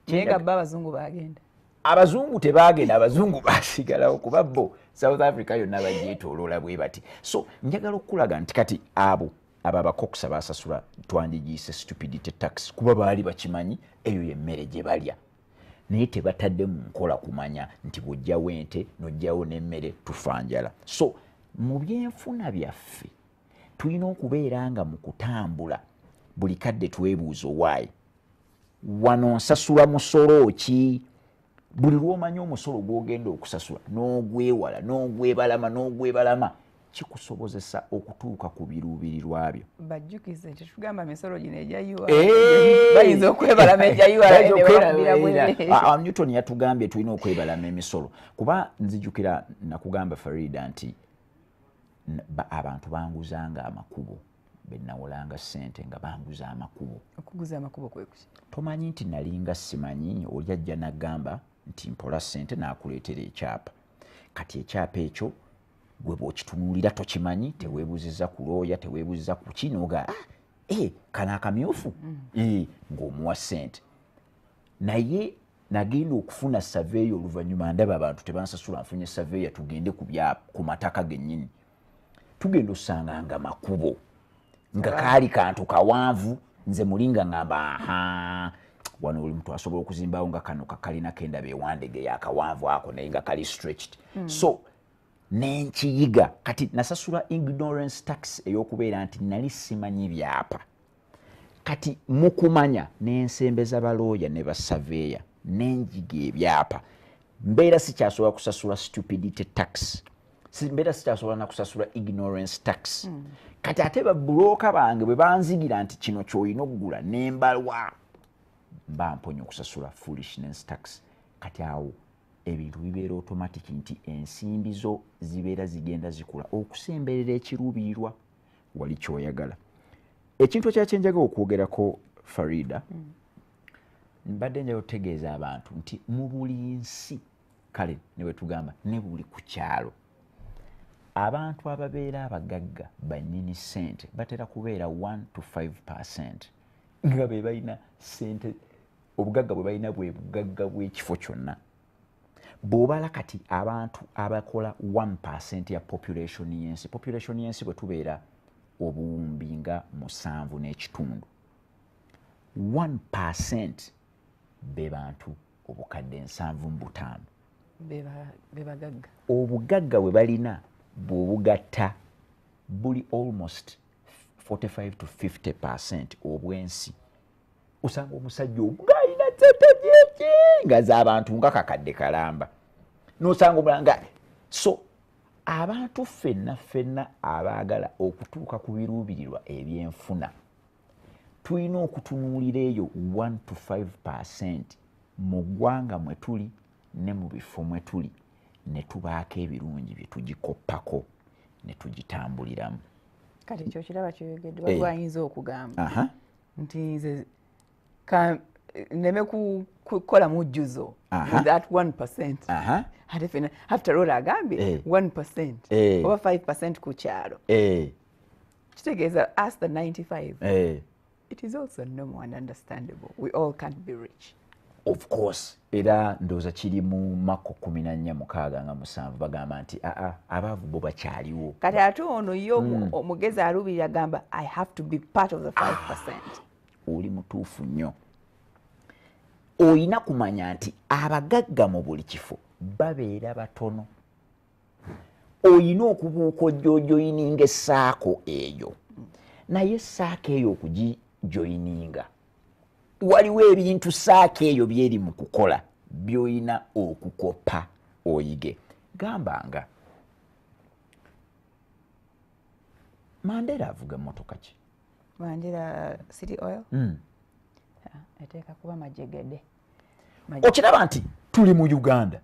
Speaker 1: Naye nga abazungu baagenda.
Speaker 2: Abazungu tebaagenda, abazungu baasigalawo kuba bo South Africa yonna bagyetooloola bwe bati. So njagala okulaga nti kati abo abakokusa baasasula twandigiyise stupidity tax kuba baali bakimanyi eyo y'emmere gye balya. Naye tebatadde mu nkola kumanya nti bw'ojjawo ente n'ojjawo n'emmere tufa njala. So mu byenfuna byaffe tulina okubeera nga mu kutambula buli kadde twebuuza owaayi wano nsasula musolo ki buli lw'omanya omusolo gw'ogenda okusasula n'ogwewala n'ogwebalama kikusobozesa okutuuka ku biruubirirwa byo.
Speaker 1: Bajjukize tetugamba misolo gino ejja URA bayinza okwebalama ejja URA.
Speaker 2: Newton yatugambye tulina okwebalama emisolo kuba nzijukira nakugamba Farida nti abantu banguzanga amakubo benawolanga ssente nga banguza amakubo.
Speaker 1: Okuguza amakubo kwe kuki?
Speaker 2: Tomanyi nti nalinga simanyi oli ajja nagamba nti mpola ssente n'akuleetera ekyapa kati ekyapa ekyo gwe bw'okitunuulira tokimanyi teweebuuziza ku looya teweebuuziza ku kinooga kano akamyufu ng'omuwa ssente naye nagenda okufuna saveeya oluvannyuma ndaba abantu tebansasula nfunye saveeya tugende ku mataka gennyini tugenda osanga nga makubo nga kaali kantu kawanvu nze mulinga ngamba wano oli muntu asobola okuzimbawo nga kano kakalina kenda bewandege yakawanvu ako naye nga kali stretched so nenkiyiga kati nasasula ignorance tax ey'okubeera nti nali simanyi byapa kati mukumanya n'ensembeza balooya ne basaveeya n'enjiga ebyapa mbeera sikyasobola kusasula stupidity tax mbeera sikyasobola nakusasula ignorance tax kati ate babulooka bange bwe banzigira nti kino ky'olina okugula nembalwa mba mponya okusasula foolishness tax kati awo ebintu bibeera automatic nti ensimbi zo zibeera zigenda zikula okusemberera ekiruubirirwa wali kyoyagala. Ekintu ekyakyenjagala okwogerako Farida mbadde njagala otegeeza abantu nti mu buli nsi kale ne bwe tugamba ne buli ku kyalo abantu ababeera abagagga bannyini ssente batera kubeera 1 to 5% nga be balina ssente obugagga bwe balina bwe bugagga bw'ekifo kyonna. Bw'obala kati abantu abakola 1% ya population y'ensi bwe tubeera obuwumbi nga 7.5 1% be bantu obukadde 7.5
Speaker 1: be bagagga
Speaker 2: obugagga bwe balina bw'obugatta buli almost 45 to 50% obwensi osanga omusajja ogayina zetegyeki nga z'abantu nga kakadde kalamba n'osanga omulanga so abantu ffenna abaagala okutuuka ku biruubirirwa ebyenfuna tulina okutunuulira eyo 1 to 5% mu ggwanga mwe tuli ne mu bifo mwe tuli ne tubaako ebirungi bye tugikoppako ne tugitambuliramu.
Speaker 1: Kati ekyo kiraba kyogeddwa gwayinza okugamba nti nze neme kukola mujjuzo that 1%. Ate fena after all agambye 1% oba 5% ku kyalo kitegeeza us the 95 it is also normal and understandable. We all can't be rich.
Speaker 2: Of course. Era ndooza kiri mu Mako 14:7 bagamba nti abaavu bo bakyaliwo.
Speaker 1: Kati ate ono yo omugezi alubirira agamba I have to be part of the 5%.
Speaker 2: Oli mutuufu nnyo. Oyina kumanya nti abagagga mu buli kifo babeera batono. Oyina okubuuka ojjojoyininga essaako eyo. Naye essaako eyo okugijoyininga waliwo ebintu saako eyo byeri mu kukola by'olina okukoppa oyige. Gambanga Mandela avuga mmotoka ki?
Speaker 1: Mandela City Oil? Eteeka kuba majegede.
Speaker 2: Okiraba nti tuli mu Uganda.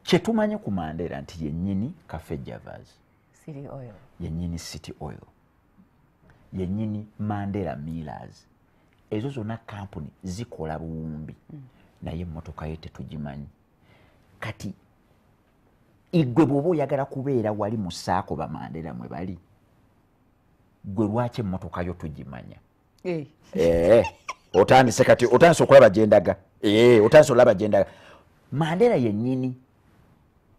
Speaker 2: Kye tumanye ku Mandela nti yennyini Cafe Javas.
Speaker 1: City Oil.
Speaker 2: Yennyini City Oil. Yennyini Mandela Millers. Ezo zonna kampuni zikola buwumbi. Naye emmotoka ye tetugimanyi. Kati igwe bw'oba oyagala kubeera wali mu ssaako ba Mandela mwe bali. Gwe lwaki emmotoka yo tugimanya? Otandise kati otandise okulaba gyendaga. Otandise olaba gyendaga. Mandela yennyini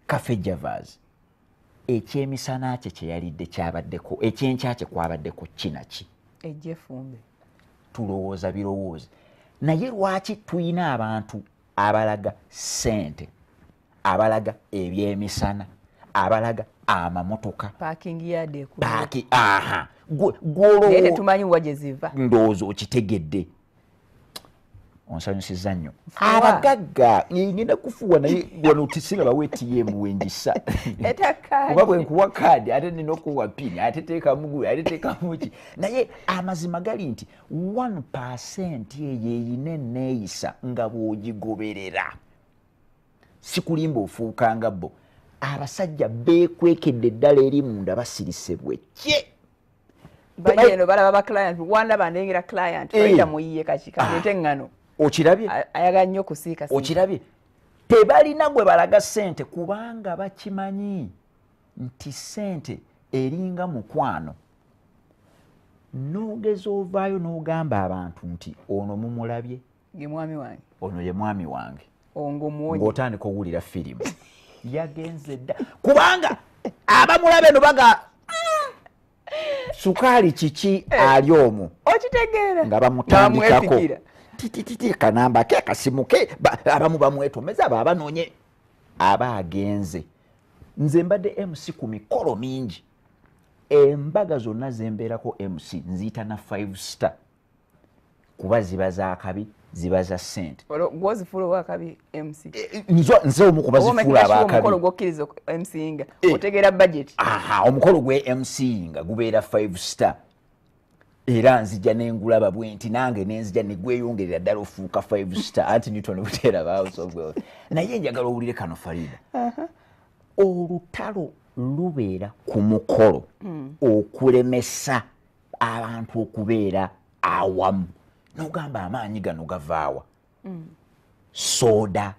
Speaker 2: Cafe Javas. Ekyemisana kye kye yalidde kyabaddeko ekyenkya kye kwabaddeko kinaki?
Speaker 1: Ejjefumbe.
Speaker 2: Tulowooza birowooza. Naye lwaki tuyina abantu abalaga ssente, abalaga ebyemisana, abalaga amamotoka
Speaker 1: parking yard
Speaker 2: parking golo
Speaker 1: nete tumanyi waje ziva
Speaker 2: ndozo okitegedde onsanyusiza nnyo abagagga ngenda kufuwa naye wano tisira bawe ATM wenjisa kuba bwe nkuwa kadi ate nina okuwa pini ate teeka mugulu ate teeka muki naye amazima gali nti 1% eyeyina enneeyisa nga bw'ogigoberera sikulimba ofuukanga bo abasajja beekwekedde eddala eri munda basirise bwekye
Speaker 1: bajeno balaba ba client wanda bandengera client faida muyiye kachikaleete ngano
Speaker 2: okirabye
Speaker 1: ayaga nnyo kusiika
Speaker 2: okirabye tebalina gwe balaga ssente kubanga bakimanyi nti ssente eringa mukwano n'ogeza ovaayo n'ogamba abantu nti ono mumulabye
Speaker 1: ye mwami wange
Speaker 2: ono ye mwami wange
Speaker 1: ng'otandika
Speaker 2: owulira firimu yagenze dda kubanga abamulabe no baga sukaali kiki ali omwo
Speaker 1: okitegeera
Speaker 2: nga bamutandikako titititi kanamba ke kasimu ke abamu bamwetomeza abanoonye aba agenze nze mbadde MC ku mikolo mingi embaga zonna zembeerako MC nziyita na 5 star kuba ziba za kabi ziba za ssente
Speaker 1: gwozifuula owakabi MC
Speaker 2: nze omu kuba zifuula abakabi
Speaker 1: omukolo gwokkiriza MC nga otegeera budget
Speaker 2: omukolo gwe MC nga gubeera 5 star era nzija n'engulaba bwenti nange nenzija ne gweyongerera ddala ofuuka 5 star anti Newton Buteraba House of God naye njagala owulire kano Farida olutalo lubeera ku mukolo okulemesa abantu okubeera awamu n'ogamba amaanyi gano gavaawa soda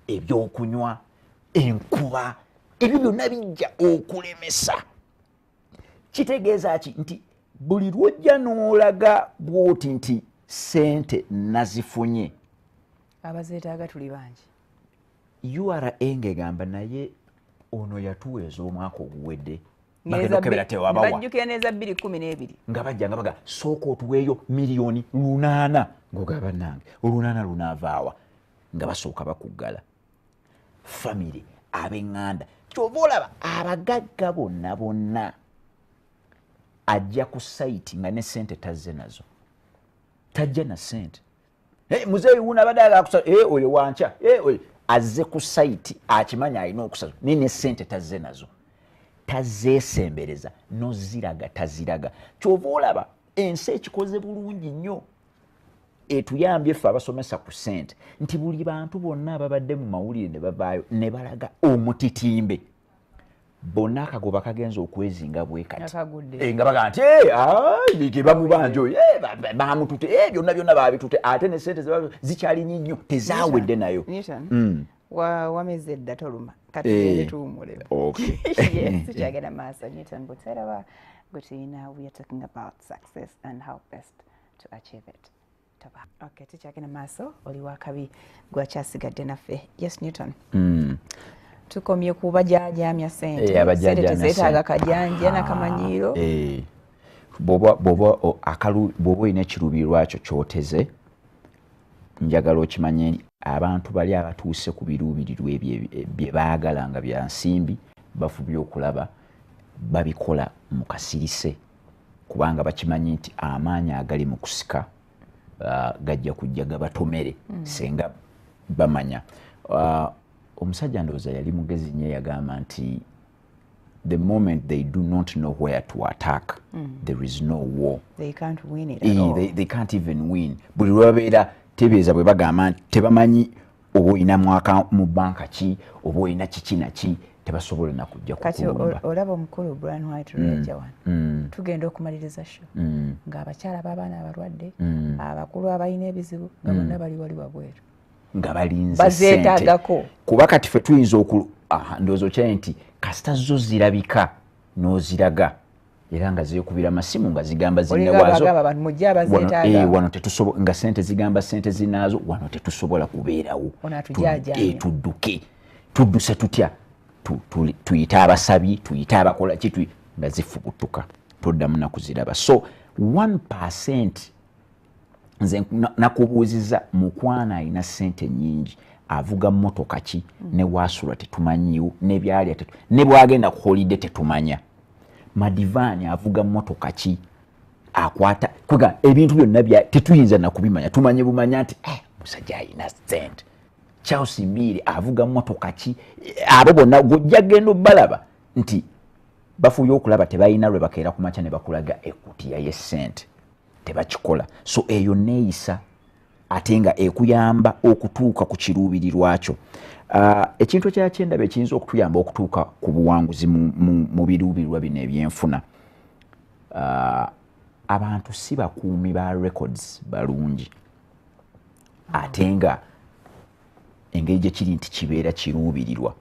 Speaker 2: ebyokunywa enkuba ebyo byonna bijja okulemesa kitegeeza ki nti buli lwojja n'olaga bwoti nti ssente nazifunye
Speaker 1: abazeetaaga tuli bangi
Speaker 2: URA ngegamba naye ono yatuweeza omwaka oguwedde
Speaker 1: bajjukira neza 2012
Speaker 2: nga bajja nga baga sooka otuweeyo miliyoni 800 ng'ogaba nange olu800 lunaavaawa nga basooka bakuggala famire ab'eŋŋanda kyova olaba abagagga bonna bonna ajja ku site nga ne ssente tazze nazo tajja na ssente muzeeyi wuuna abadde agakusa oyo wanca oyo azze ku site akimanya alina okusasa naye ne ssente tazze nazo tazeesembereza noziraga taziraga kyova olaba ensi ekikoze bulungi nnyo etuyambye ffe abasomesa ku ssente nti buli bantu bonna ababadde mu mawulire ne bavaayo ne balaga omutitimbe bonna akagoba kagenza okwezinga bwe kati nga baga nti ge bamubanja oyo bamutute byonna byonna babitute ate ne ssente zikyali nnyo tezaawedde nayo
Speaker 1: wameze edda toluma kati gende tuwumuleba tukyagenda maaso Newton Buteraba gwe tulina we are talking about success and how best to achieve it okay tukyagenda maaso oli wakabi gwakyasigadde naffe yes Newton tukomye ku bajajamya ssente tezeetaaga kajanja n'akamanyiiro bw'oba olina ekiruubirirwa kyo kyoteze njagala okimanye abantu bali abatuuse ku biruubirirwa bye baagala nga bya nsimbi bafubye okulaba babikola mu kasirise kubanga bakimanyi nti amaanyi agali mu kusika gajja kujja gabatomere senga bamanya omusajja ndowooza yali mugezi nnyo yagamba nti the moment they do not know where to attack there is no war they can't win it at all.
Speaker 2: They can't even win buli lwabeera tebeeza bwe bagamba nti tebamanyi oba olina mwaka mu banka ki oba olina kiki naki tebasobola nakujja kukulumba
Speaker 1: kati olaba omukulu Brian White Ranger wano tugenda okumaliriza sho ng'abakyala b'abaana abalwadde abakulu abalina ebizibu nga bonna bali wali wabweru
Speaker 2: nga balinze ssente kuba kati ffe tuyinza ndowooza okyali nti kasita zo zirabika n'oziraga era nga zeekubira amasimu nga zigamba zinnewazo wano tetusobola nga ssente zigamba ssente zinaazo wano tetusobola kubeerawo tudduke tudduse tutya tuyite abasabi tuyite abakola ki nga zifubutuka toddamu nakuziraba so 1% nze nakubuuziza mukwana alina ssente nnyingi avuga mmotoka ki ne wasula tetumanyiwo ne byali ne bwagenda ku holiday tetumanya Madivani avuga mmotoka ki akwata kuga ebintu byonna bya tetuyinza na kubimanya tumanye bumanya nti musajja alina sente Chelsea Miri avuga mmotoka ki abo bonna gojja gendo balaba nti bafuyo okulaba tebayina lwe bakeera ku macha ne bakulaga ekutiya y'essente tebakikola so eyo neeyisa ate nga ekuyamba okutuuka ku kiruubirirwa kyo ekintu ekyakyenda ekiyinza okutuyamba okutuuka ku buwanguzi mu biruubirirwa bino ebyenfuna abantu si bakuumi ba records balungi ate nga engeri gye kiri nti kibeera kiruubirirwa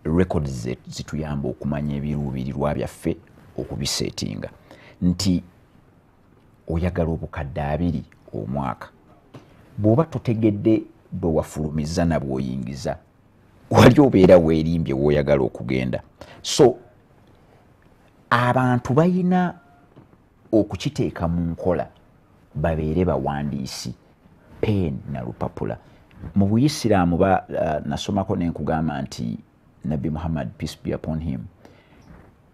Speaker 2: records zituyamba okumanya ebiruubirirwa byaffe okubisetinga nti oyagala obukadde 2 omwaka bw'oba totegedde bwe wafulumiza na bw'oyingiza wali obeera weerimbye w'oyagala okugenda so abantu bayina okukiteeka mu nkola babeere bawandiisi pen na lupapula mu Buyisiraamu nasomako nenkugamba nti Nabi Muhammad peace be upon him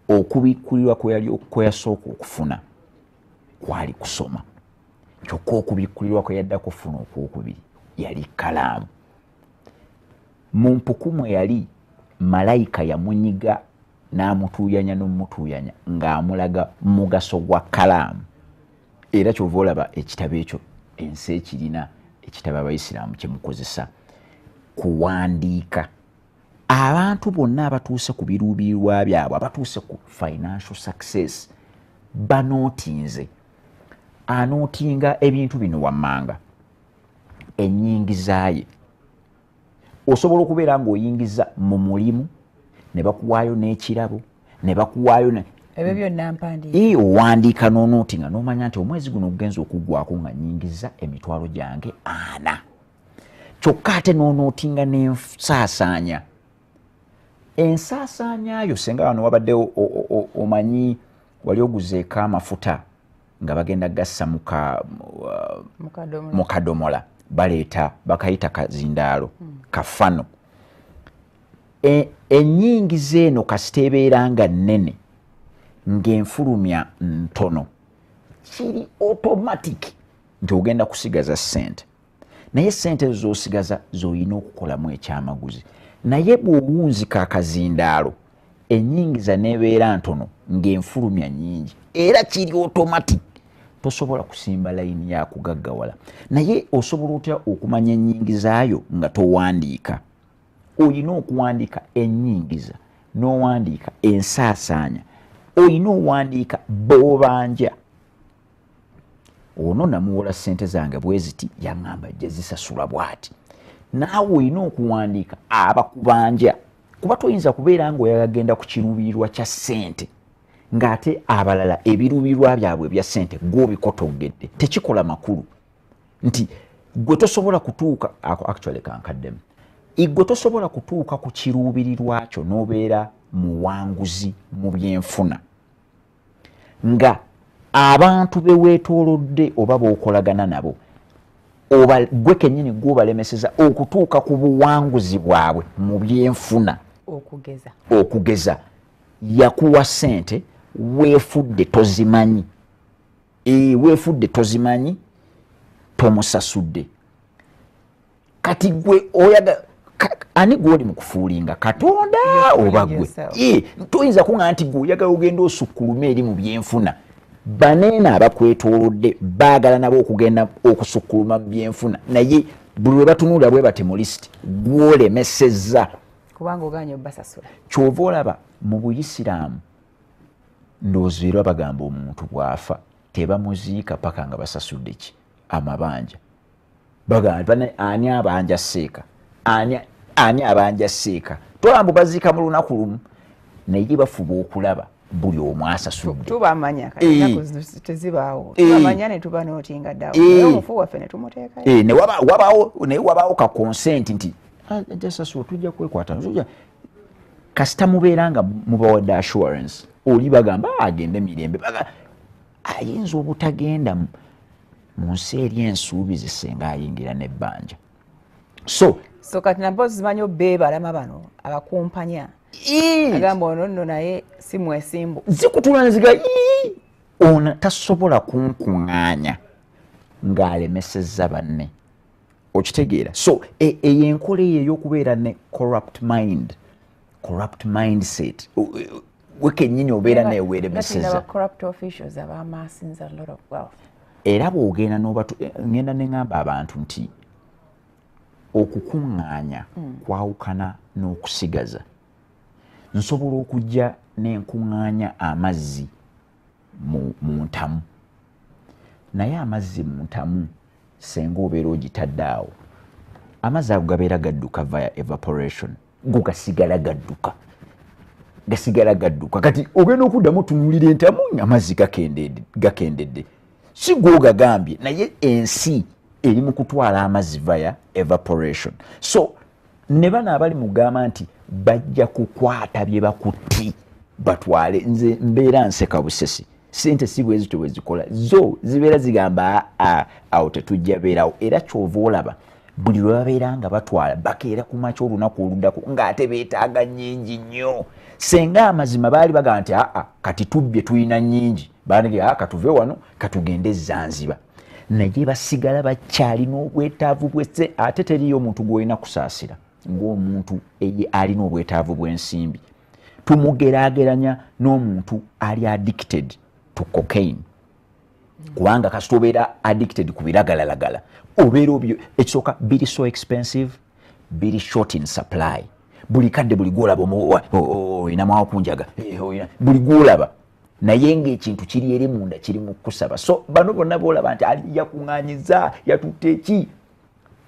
Speaker 2: okubikkulirwa kwe yasooka okufuna kwali kusoma kyokka okubikkulirwa kwe yadda kufuna okwokubiri yali kalaamu mu mpukumu yali malayika yamunyiga n'amutuuyanya n'omutuuyanya ng'amulaga mugaso gwa kalaamu era kyova olaba ekitabo ekyo ensi ekirina ekitabo Abayisiraamu kye mukozesa kuwandiika abantu bonna abatuuse ku biruubirirwa byabwe abatuuse ku financial success banootinze anootinga ebintu bino wammanga ennyingiza ye osobola okubeera ng'oyingiza mu mulimu ne bakuwaayo n'ekirabo ne bakuwaayo
Speaker 1: ebyo byonna mpandiika
Speaker 2: owandiika n'onootinga n'omanya nti omwezi guno ogenza okuggwako nga nyingiza emitwalo gyange 4 kyokka ate n'onootinga n'ensaasaanya ensaasaanyayo senga wano wabadde omanyi wali oguzeeko amafuta nga bagenda gassa mukadomola baleeta bakayita kazindaalo kafano ennyingiza eno kasiteebeera nga nnene ng'enfulumya ntono kiri automatic nti ogenda kusigaza ssente naye ssente z'osigaza z'olina okukolamu ekyamaguzi naye bw'owunzika akazindaalo ennyingiza nebeera ntono ng'enfulumya nnyingi era kiri automatic tosobola kusimba layini ya kugaggawala naye osobola otya okumanya ennyingizaayo nga towandiika olina okuwandiika ennyingiza n'owandiika ensaasaanya olina owandiika b'obanja ono namuwola ssente zange bwe ziti yaŋŋamba gye zisasula bw'ati naawe olina okuwandiika abakubanja kuba toyinza kubeera ng'oyagenda ku kiruubirirwa kya ssente ng'ate abalala ebiruubirirwa byabwe ebya ssente gw'obikotogedde tekikola makulu nti gwe tosobola kutuuka actually kankaddemu gwe tosobola kutuuka ku kiruubirirwa kyo n'obeera muwanguzi mu byenfuna nga abantu be weetoolodde oba b'okolagana nabo oba gwe kennyini gw'obalemeseza okutuuka ku buwanguzi bwabwe mu byenfuna okugeza yakuwa ssente weefudde tozimanyi weefudde tozimanyi tomusasudde kati gwe oyaga ani gw'oli mu kufuulinga Katonda oba gwe toyinza kuŋŋa nti gwe oyagala ogenda osukkuluma eri mu byenfuna baneena abakwetoolodde baagala nabo okugenda okusukkuluma mu byenfuna naye buli we batunuulira bwe bati mu lisiti gw'olemesezza
Speaker 1: kubanga oganye obbasasula
Speaker 2: kyova olaba mu Buyisiraamu ndowooza era bagamba omuntu bw'afa tebamuziika paka nga basasudde ki amabanja bagamba ani abanja seeka ani abanja seeka tolamba baziika mu lunaku lumu naye bafuba okulaba buli omu asasudde
Speaker 1: tubamanya kati tezibaawo tubamanya ne tuba nootinga ddawo naye omufu waffe ne tumuteekayo
Speaker 2: naye wabaawo ka consent nti jasasula tujja kwekwata kasita mubeera nga mubawadde assurance oli bagamba agende mirembe ayinza obutagenda mu nsi eri ensuubizi senga ayingira n'ebbanja so
Speaker 1: so kati nampozi zimanyi beebalama bano abakumpanya agamba ono nno naye si mwesimbu
Speaker 2: zikutula neziga ono tasobola kunkuŋŋaanya ng'alemesezza banne okitegeera so eyo enkola eyo ey'okubeera ne corrupt mindset wekennyini obeera naye weeremesezza era bw'ogenda ngenda ne ŋŋamba abantu nti okukuŋŋaanya kwawukana n'okusigaza nsobola okujja n'enkuŋŋaanya amazzi mu ntamu naye amazzi mu ntamu senga obeera ogitadde awo amazzi ago gabeera gadduka via evaporation go gasigala gadduka kati ogenda okuddamu otunuulira entamu amazzi gakendedde si go gagambye naye ensi eri mu kutwala amazzi via evaporation so ne bano abali mugamba nti bajja kukwata bye bakutti batwale nze mbeera nseka busesi sente si bwezito bwezikola zo zibeera zigamba awo tetujja beerawo era kyova olaba buli lwe babeera nga batwala bakeera ku makya olunaku oluddako ng'ate beetaaga nnyingi nnyo senga amazima baali bagamba nti kati tubbye tulina nnyingi baanege katuve wano katugende Zanzibar naye basigala bakyalina obwetaavu bwesse ate teriyo omuntu gw'olina kusaasira ng'omuntu alina obwetaavu bw'ensimbi tumugeraageranya n'omuntu ali addicted to cocaine kubanga kasita obeera addicted ku biragalalagala obeera ekisooka biri so expensive biri short in supply buli kadde buli gwolaba olinamu akunjaga buli gwolaba naye ng'ekintu kiri eri munda kiri mu kusaba so bano bonna boolaba nti yakuŋŋaanyiza yatutte eki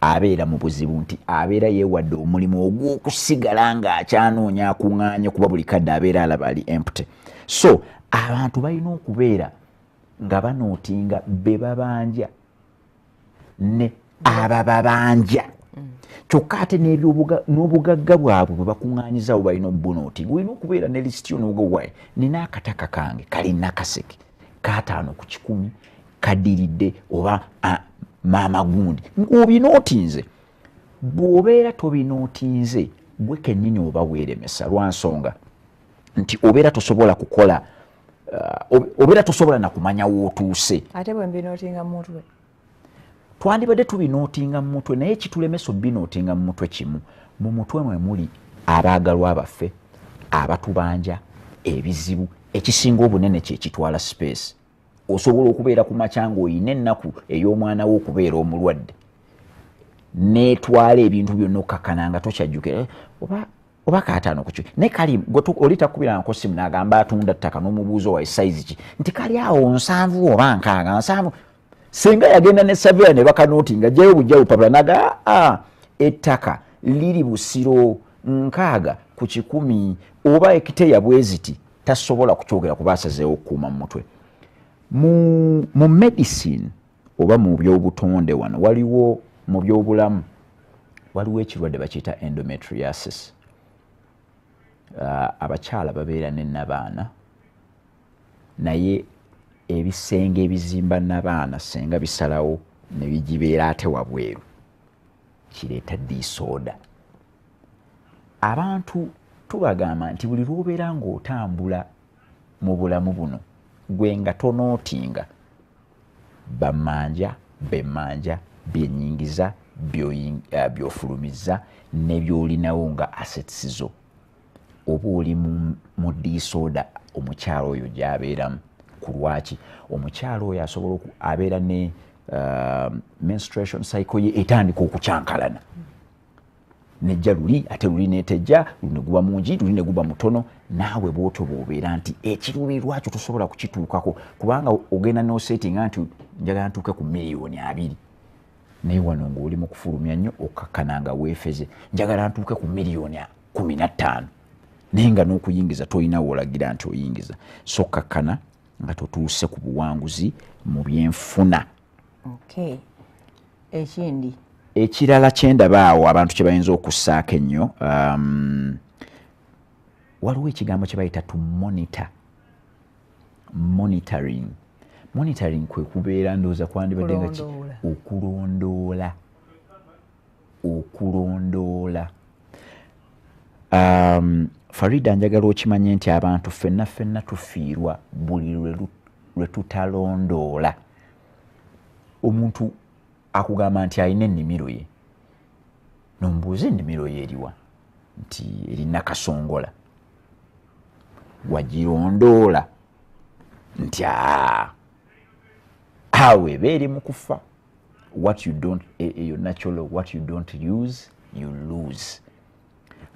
Speaker 2: abeera mu buzibu nti abeera yeewadde omulimu ogw'okusigala ng'akyanoonya akuŋŋaanya kuba buli kadde abeera alaba ali empty so abantu balina okubeera nga banootinga be babanja ne abababanja kyokka ate n'obugagga bwabwe bwe bakuŋŋaanyizaawo balina obubunootinga olina okubeera ne lisiti onoogawaye nina akataka kange kalina kaseke k'ataano ku 10 kaddiridde oba maama gundi ng'obinootinze bw'obeera tobinootinze gwe kennyini oba weeremesa lwa nsonga nti obeera tosobola kukola obeera tosobola nakumanya wootuuse
Speaker 1: ate bwe mbinootinga mu mutwe
Speaker 2: twandibadde tubinootinga mu mutwe naye kitulemesa obinootinga mu mutwe kimu mu mutwe mwe muli abaagalwa baffe abatubanja ebizibu ekisinga obunene kye kitwala space osobola okubeera ku makya ng'olina ennaku ey'omwana wo okubeera omulwadde neetwala ebintu byonna okkakkana nga tokyajjukira oba kaataano ku kyo naye kali oli takubirangako simu n'agamba atunda ttaka n'omubuuzo wa sayizi ki nti kali awo 7 oba 6 senga yagenda ne savera ne bakanootinga jjayo bujja bupapula naga ettaka liri Busiro 6 ku 10 oba ekiteya bweziti tasobola kukyogera kuba asazeewo okukuuma mu mutwe mu medicine oba mu byobutonde wano waliwo mu byobulamu waliwo ekirwadde bakiyita endometriosis abakyala babeera ne nabaana naye ebisenge ebizimba nabaana senga bisalawo ne bigibeera ate wabweru kireeta disorder abantu tubagamba nti buli lw'obeera ng'otambula mu bulamu buno gwe nga tonootinga bamanja bemmanja byenyingiza byofulumiza ne byolinawo nga assets zo oba oli mu disorder omukyalo oyo gy'abeeramu ku lwaki omukyalo oyo asobola abeera ne menstruation cycle ye etandika okukyankalana nejja luli ate luli netejja luli ne guba mungi luli ne guba mutono naawe bw'otyo bw'obeera nti ekiruubi lwakyo tosobola kukituukako kubanga ogenda n'osettinga nti njagala ntuuke ku miliyoni 2 naye wano ng'oli mu kufulumya nnyo okkakkana nga weefeze njagala ntuuke ku miliyoni 15 naye nga n'okuyingiza tolina woolagira nti oyingiza so kkakkana nga totuuse ku buwanguzi mu byenfuna.
Speaker 1: Okay. Ekindi
Speaker 2: ekirala kyendaba awo abantu kye bayinza okussaako ennyo waliwo ekigambo kye bayita to monitor. Monitoring kwe kubeera ndowooza kwandibadde nga okulondoola Farida njagala okimanye nti abantu ffenna tufiirwa buli lwe tutalondoola. Omuntu akugamba nti alina ennimiro ye nombuuza ennimiro ye eriwa nti erina Kasongola wagirondoola nti awo eba eri mu kufa. What you don't, your natural, what you don't use, you lose.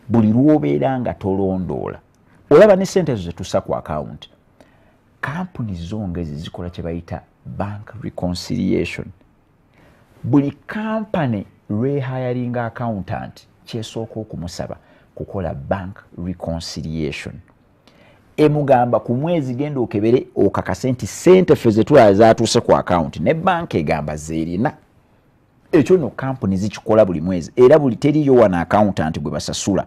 Speaker 2: Buli lwobeera nga tolondoola olaba ne sente zo zetussa ku account. Kampuni zongezi zikola kye bayita bank reconciliation. Buli kampani rehiring accountant kyesooka okumusaba kukola bank reconciliation. Emugamba ku mwezi genda okebere okakase nti sente ffe zetulala zaatuuse ku account ne bank egamba zeerina. Ekyo no kampuni zikikola buli mwezi era buli teriyo wana accountant gwe basasula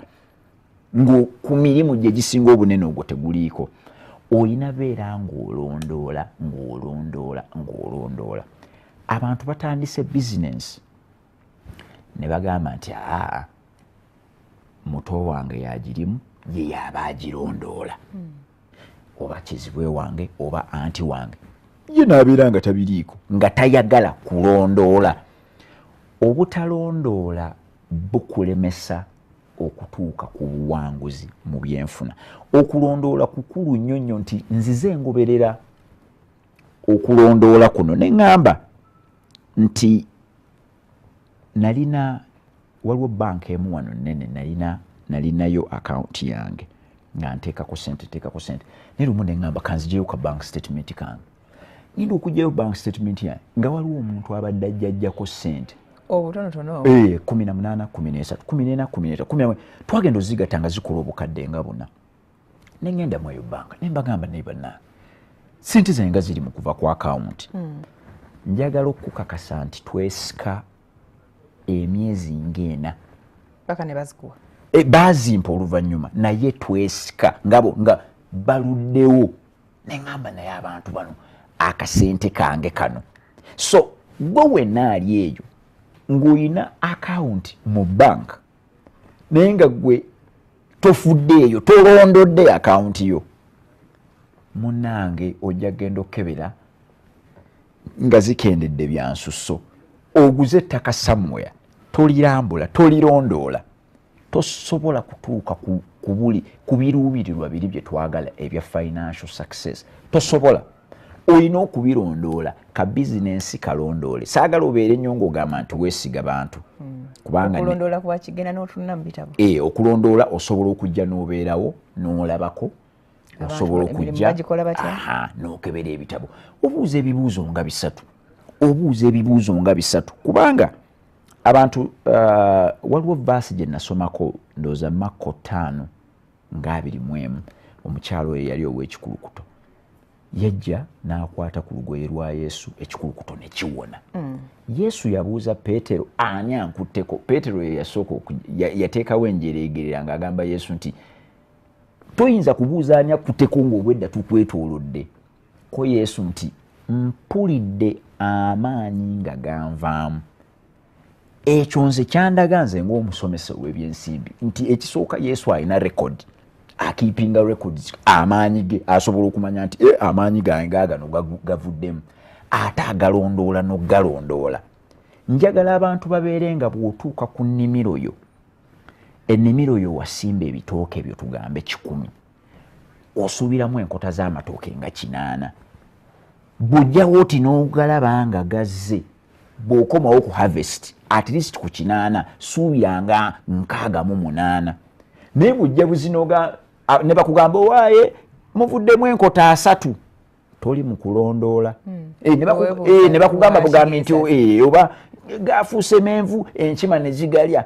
Speaker 2: ngo ku mirimu gye gisinga obunene ogwo teguliiko. Oyina beera ng'olondoola. Abantu batandise business ne bagamba nti muto wange yagirimu ye yaba agirondoola. Oba kizibwe wange oba anti wange ye naabeera nga tabiriiko nga tayagala kulondoola. Obutalondoola bukulemesa okutuuka ku buwanguzi mu byenfuna. Okulondoola kukulu nnyo nti nzize ngoberera okulondoola kuno ne ŋŋamba nti waliwo banka emu wano nnene nalinayo account yange nga nteekako sente naye lumu ne ŋŋamba kanzijeyo ka bank statement kange. Ngenda okugyayo bank statement yange nga waliwo omuntu abadde ajjajjako sente
Speaker 1: obutonotono
Speaker 2: 18, 13, 14, 13, twagenda ozigatta nga zikola obukadde nga buna. Ne ngenda mu eyo banka ne mbagamba naye bannange sente zange nga ziri mu kuva ku account. Njagala okukakasa nti twesika emyezi ng'ena
Speaker 1: paka ne bazikuwa.
Speaker 2: Bazimpa oluvannyuma naye twesika ngabo nga baluddewo. Ne ŋŋamba naye abantu bano akasente kange kano. So gwe wenna ali eyo ng'olina account mu bank naye nga gwe tofuddeeyo tolondodde account yo, munnange ojja genda okebera nga zikendedde byansusso. Oguze ettaka somewhere tolirambula tolirondoola tosobola kutuuka ku biruubirirwa biri bye twagala ebya financial success. Tosobola. Olina okubirondoola. Ka bizinensi kalondoole. Saagala obeere nnyo ng'ogamba nti weesiga bantu. Kubanga
Speaker 1: okulondoola kuba kigenda n'otunula mu bitabo.
Speaker 2: Okulondoola osobola okujja n'obeerawo n'olabako. Osobola okujja n'okebera ebitabo. Obuuza ebibuuzo nga bisatu. Kubanga abantu waliwo baasi gye nasomako ndowooza Marko 5:21 omukyalo oyo yali ow'ekikulukuto. Yajja n'akwata ku lugoye lwa Yesu ekikulukuto ne kiwona. Yesu yabuuza Peetero ani ankutteko. Peetero ye yasooka yateekawo enjereegerera ng'agamba Yesu nti toyinza kubuuza ani akutteko ng'obwedda tukwetoolodde. Ko Yesu nti mpulidde amaanyi nga ganvaamu. Ekyo nze kyandaga nze ng'omusomesa w'ebyensimbi nti ekisooka Yesu alina record. Akeepinga records amaanyi ge asobola okumanya nti amaanyi gange gaagano gavuddemu. Ate agalondoola n'ogalondoola. Njagala abantu babeere nga bw'otuuka ku nnimiro yo. Ennimiro yo wasimba ebitooke byo tugambe 10. Osuubiramu enkota z'amatooke nga 8. Bw'ojjawo oti n'ogalaba nga gazze. Bw'okomawo ku harvest at least ku 8 suubiranga 68. Naye bw'ojja buzinoga ne bakugamba owaaye muvuddemu enkota 3. Toli mu kulondoola. Ne bakugamba bugambi nti oba gafuuse menvu enkima ne zigalya.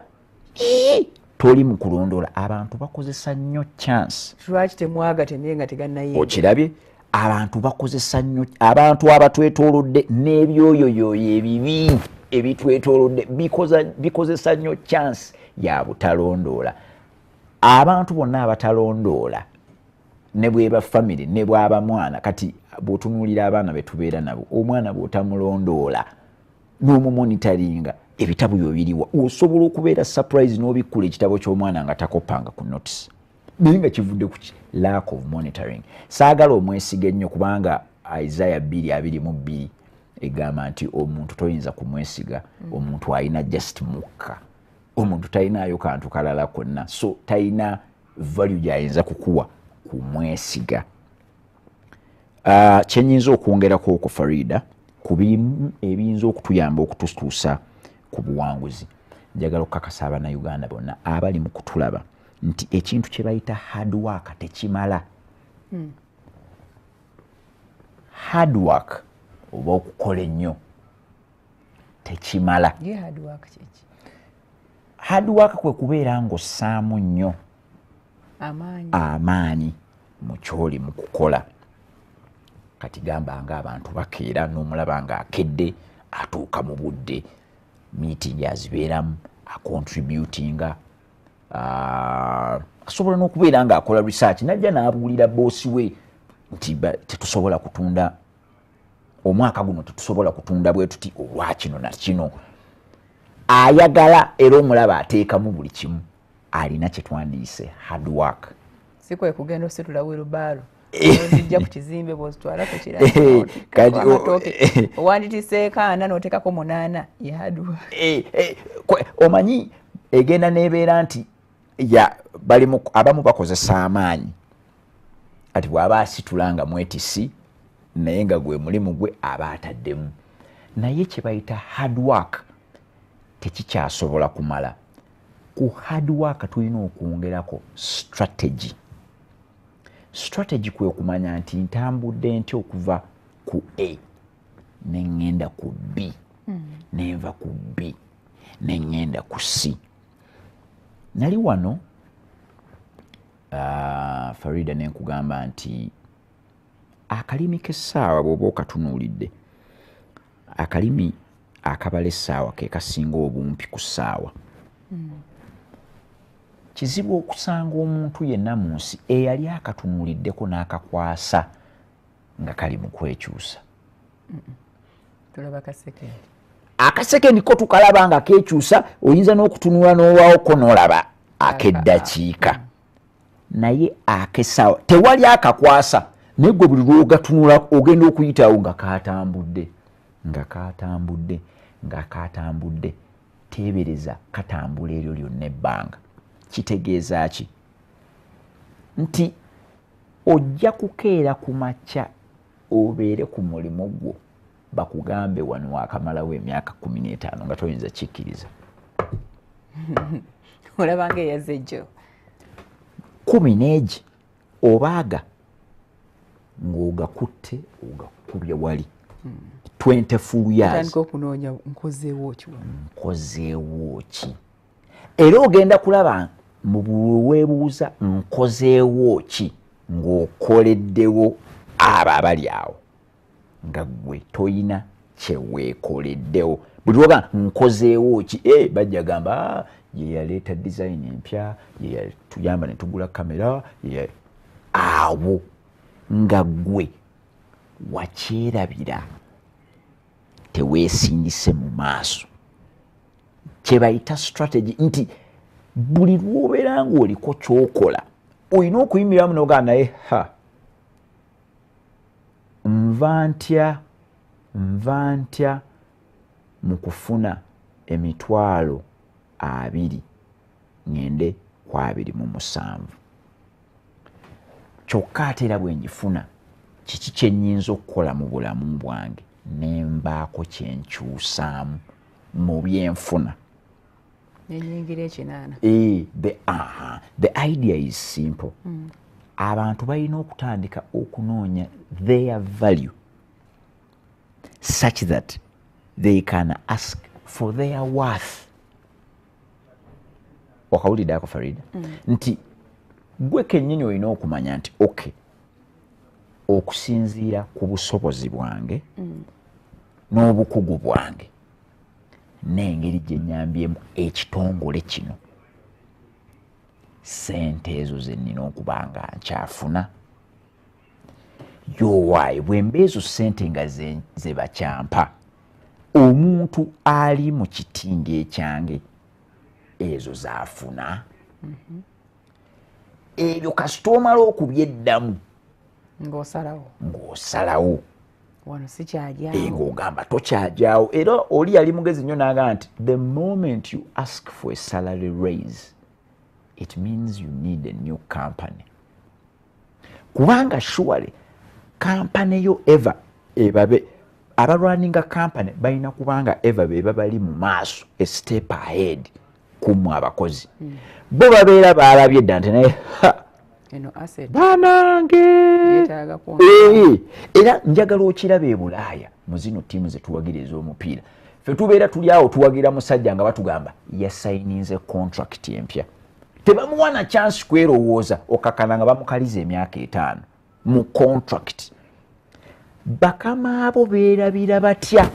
Speaker 2: Toli mu kulondoola. Abantu bakozesa nnyo chance.
Speaker 1: Lwaki temwagatemye nga tegannaye?
Speaker 2: Okirabye? Abantu bakozesa nnyo, abantu abatwetoolodde n'ebyoyoyoyo ebibi ebitwetoolodde bikozesa nnyo chance ya butalondoola. Abantu bonna abatalondoola ne bweba family ne bwaba mwana kati bw'otunuulira abaana be tubeera nabo omwana bw'otamulondoola n'omumonitaringa ebitabo byo biriwa osobola okubeera surprise n'obikkula ekitabo ky'omwana nga takopanga ku notice naye nga kivudde ku lack of monitoring. Saagala omwesiga ennyo kubanga Isaiah 2:22 egamba nti omuntu toyinza kumwesiga omuntu alina just mukka, omuntu talinayo kantu kalala konna, so talina value gy'ayinza kukuwa kumwesiga. Kyenyinza okwongerako okwo Farida ku bimu ebiyinza okutuyamba okututuusa ku buwanguzi, njagala okukakasa Abannayuganda bonna abali mu kutulaba nti ekintu kye bayita hard work tekimala. Hard work oba okukola ennyo tekimala. Hard work kwe kubeera ng'ossaamu nnyo amaanyi mu kyoli mu kukola. Kati gamba nga abantu bakeera n'omulaba nga akedde atuuka mu budde, meeting azibeeramu, acontributinga, asobola n'okubeera nga akola research, najja n'abuulira boosi we nti tetusobola kutunda omwaka guno, tetusobola kutunda bwe tuti olwa kino na kino. Ayagala era omulaba ateekamu buli kimu, alina kye twandiyise hard work.
Speaker 3: Si kwe kugenda ositula wirubaalo ojja ku kizimbe bw'ozitwala ku kirala
Speaker 2: kati
Speaker 3: owanditiseeko 4 n'oteekako 8 ya hard work.
Speaker 2: Omanyi egenda n'ebeera nti abamu bakozesa amaanyi, ati bw'aba asitula nga mwetisi naye nga gwe mulimu gwe aba ataddemu, naye kye bayita hard work tekikyasobola kumala. Ku hard work tulina okwongerako strategy. Strategy kwe kumanya nti ntambudde ntya okuva ku A nengenda ku B, nenva ku B nengenda ku C. Nali wano Farida nenkugamba nti akalimi k'essaawa bw'oba okatunuulidde, akalimi akabala essaawa ke kasinga obumpi ku ssaawa. Kizibu okusanga omuntu yenna mu nsi eyali akatunuuliddeko n'akakwasa nga kali mu kwekyusa.
Speaker 3: Tulaba kasekendi.
Speaker 2: Akasekendi ko tukalaba nga kekyusa, oyinza n'okutunula n'olwawoko n'olaba akeddakiika. Naye akessaawa tewali akakwasa, naye gwe buli lw'ogatunula ogenda okuyitawo nga katambudde, nga katambudde, nga katambudde. Teebereza katambula eryo lyonna ebbanga. Kitegeeza ki? Nti ojja kukeera ku makya obeere ku mulimu gwo bakugambe wano wakamalawo emyaka 15 nga toyinza kikkiriza.
Speaker 3: Olaba ng'eyaze jjo
Speaker 2: 10 obaaga ng'ogakutte ogakubye wali 20 full years.
Speaker 3: Otandika okunoonya nkozeewo ki?
Speaker 2: Era ogenda kulaba mu weebuuza nkozeewo ki ng'okoleddewo abo abali awo nga gwe toyina kyeweekoleddewo. Buli lwoga nkozeewo ki, bajja gamba ye yaleeta design empya, ye yatuyamba ne tugula kamera, awo nga gwe wakyerabira teweesindise mu maaso. Kye bayita strategy nti buli lw'obeera ng'oliko ky'okola olina okuyimiriramu n'ogamba naye nva ntya mu kufuna 20,000 ngende ku 27. Kyokka ate era bwe ngifuna kiki kye nnyinza okukola mu bulamu bwange ne mbaako kye nkyusaamu mu byenfuna.
Speaker 3: Nenyingira ekinana.
Speaker 2: The idea is simple. Abantu balina okutandika okunoonya their value such that they can ask for their worth. Wakawulidde ako Farida? Nti gwe kennyini olina okumanya nti okay, okusinziira ku busobozi bwange n'obukugu bwange n'engeri gye nnyambyemu ekitongole kino, ssente ezo ze nnina okuba nga nkyafuna yowaayi bwe mbeezo ssente nga ze bakyampa omuntu ali mu kitindi ekyange ezo zaafuna ebyo kasita omala okubyeddamu ng'osalawo
Speaker 3: wano sikyajaawo
Speaker 2: ng'ogamba tokyajaawo era oli yali mugezi nnyo n'agamba nti the moment you ask for a salary raise it means you need a new company kubanga surely company yo eva ebabe abalwaninga company balina kubanga eva beba bali mu maaso a step ahead kumu abakozi bo babeera balabye dda nti naye banange era njagala okiraba e Bulaaya mu zino ttiimu zetuwagira ez'omupiira ffe tubeera tuli awo tuwagira musajja nga batugamba yasayininze contract empya tebamuwa na chance kwerowooza okakana nga bamukaliza emyaka 5 mu contract bakama abo beerabira batya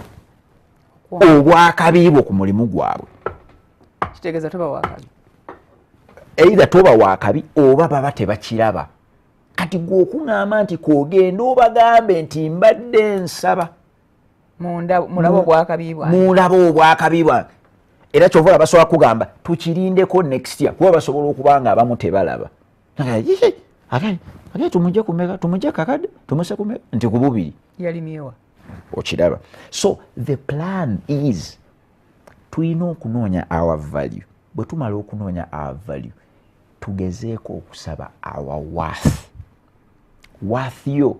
Speaker 2: obwakabiibwo ku mulimu gwabwe
Speaker 3: kitegeeza toba wakabi
Speaker 2: either toba wakabi oba baba tebakiraba kati gwe okuŋŋamba nti kogenda obagambe nti mbadde nsaba mulaba obwakabi bwange era kyova basobola kugamba tukirindeko next year kuba basobola okuba nga abamu tebalaba ate tumujje kumeka tumujje kakadde tumuse kumeka nti ku bubiri
Speaker 3: yalimyewa
Speaker 2: okiraba so the plan is tulina okunoonya our value bwe tumala okunoonya our value tugezeeko okusaba our worth yo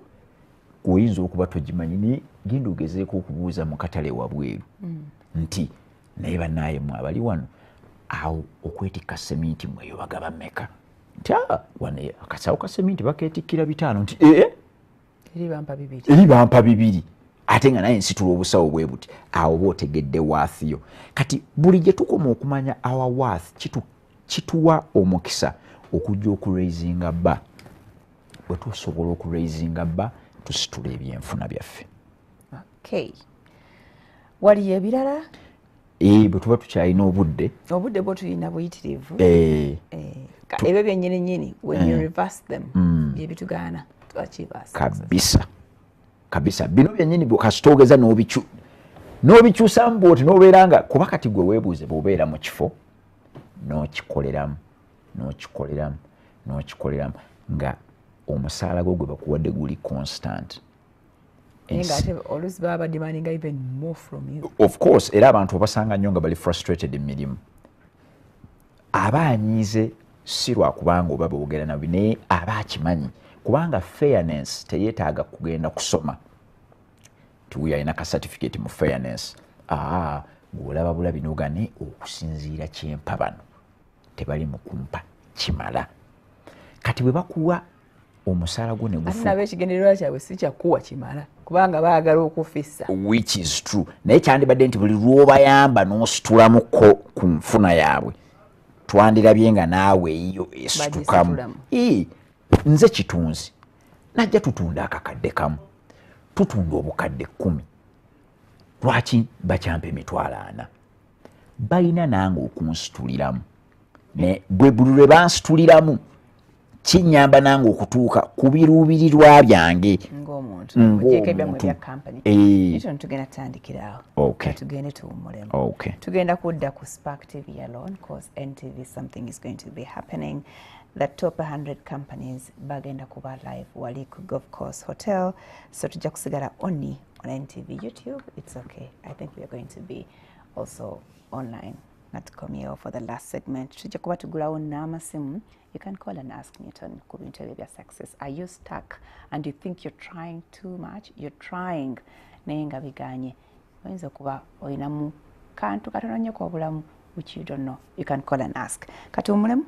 Speaker 2: kuyinza okuba togimanyi naye genda ogezeeko okubuuza mu katale wabweru nti naye bannaaye mwe abali wano awo okwetikka seminti mweyo bagaba mmeka nti wano akasawo ka seminti bakeetikkira 5 nti eri bampa 2 ate nga naye nsitula obusawo bwe buti awo bootegedde worth yo kati buli gye tukoma okumanya our worth kituwa omukisa okujja okuraisinga bba bwe tusobola okuraisinga bba tusitula ebyenfuna byaffe
Speaker 3: waliyo ebirala
Speaker 2: bwe tuba tukyalina obudde
Speaker 3: bwo tulina buyitirivu ebyo byennyini when you reverse them byebitugaana to achieve us
Speaker 2: kabisa bino byennyini kasitogeza n'obikyusamu bwoti n'obeera nga kuba kati gwe weebuuze bw'obeera mu kifo n'okikoleramu nga omusaala gwo gwe bakuwadde guli constant of course era abantu obasanga nnyo nga bali frustrated emirimu aba anyiize si lwakubanga oba boogera nabi naye aba akimanyi kubanga fairness teyeetaaga kugenda kusoma tuwe alina ka certificate mu fairness ng'olaba bulabi n'ogane okusinziira kyempa bano tebali mu kumpa kimala kati bwe bakuwa omusaala gwo ne
Speaker 3: gufunabe ekigendererwa kyabwe si kyakuwa kimala kubanga baagala okufissa
Speaker 2: which is true naye kyandibadde nti buli lw'obayamba n'ositulamuko ku nfuna yaabwe twandirabye nga naawe eyo esitukamu nze kitunzi najja tutunda akakadde kamu tutunda obukadde 10 lwaki bakyampa 40 balina nange okunsituliramu ne bwe buli lwe bansituliramu kinyamba nange okutuuka ku biruubirirwa byange
Speaker 1: tugenda tutandikirawo tugende tuwummulemu tugenda kudda ku Spark TV alone because NTV something is going to be happening. The top 100 companies bagenda kuba live wali ku Golf Course Hotel, so tujja kusigala only on NTV YouTube. It's okay. I think we are going to be also online. Not come here for the last segment. Tujja kuba tugulawo n'amasimu. You can call and ask Newton ku bintu ebyo bya success. Are you stuck and you think you're trying too much? You're trying naye nga biganye. Oyinza kuba oyinamu kantu katono nnyo k'obulamu which you don't know. You can call and ask. Kati omulemu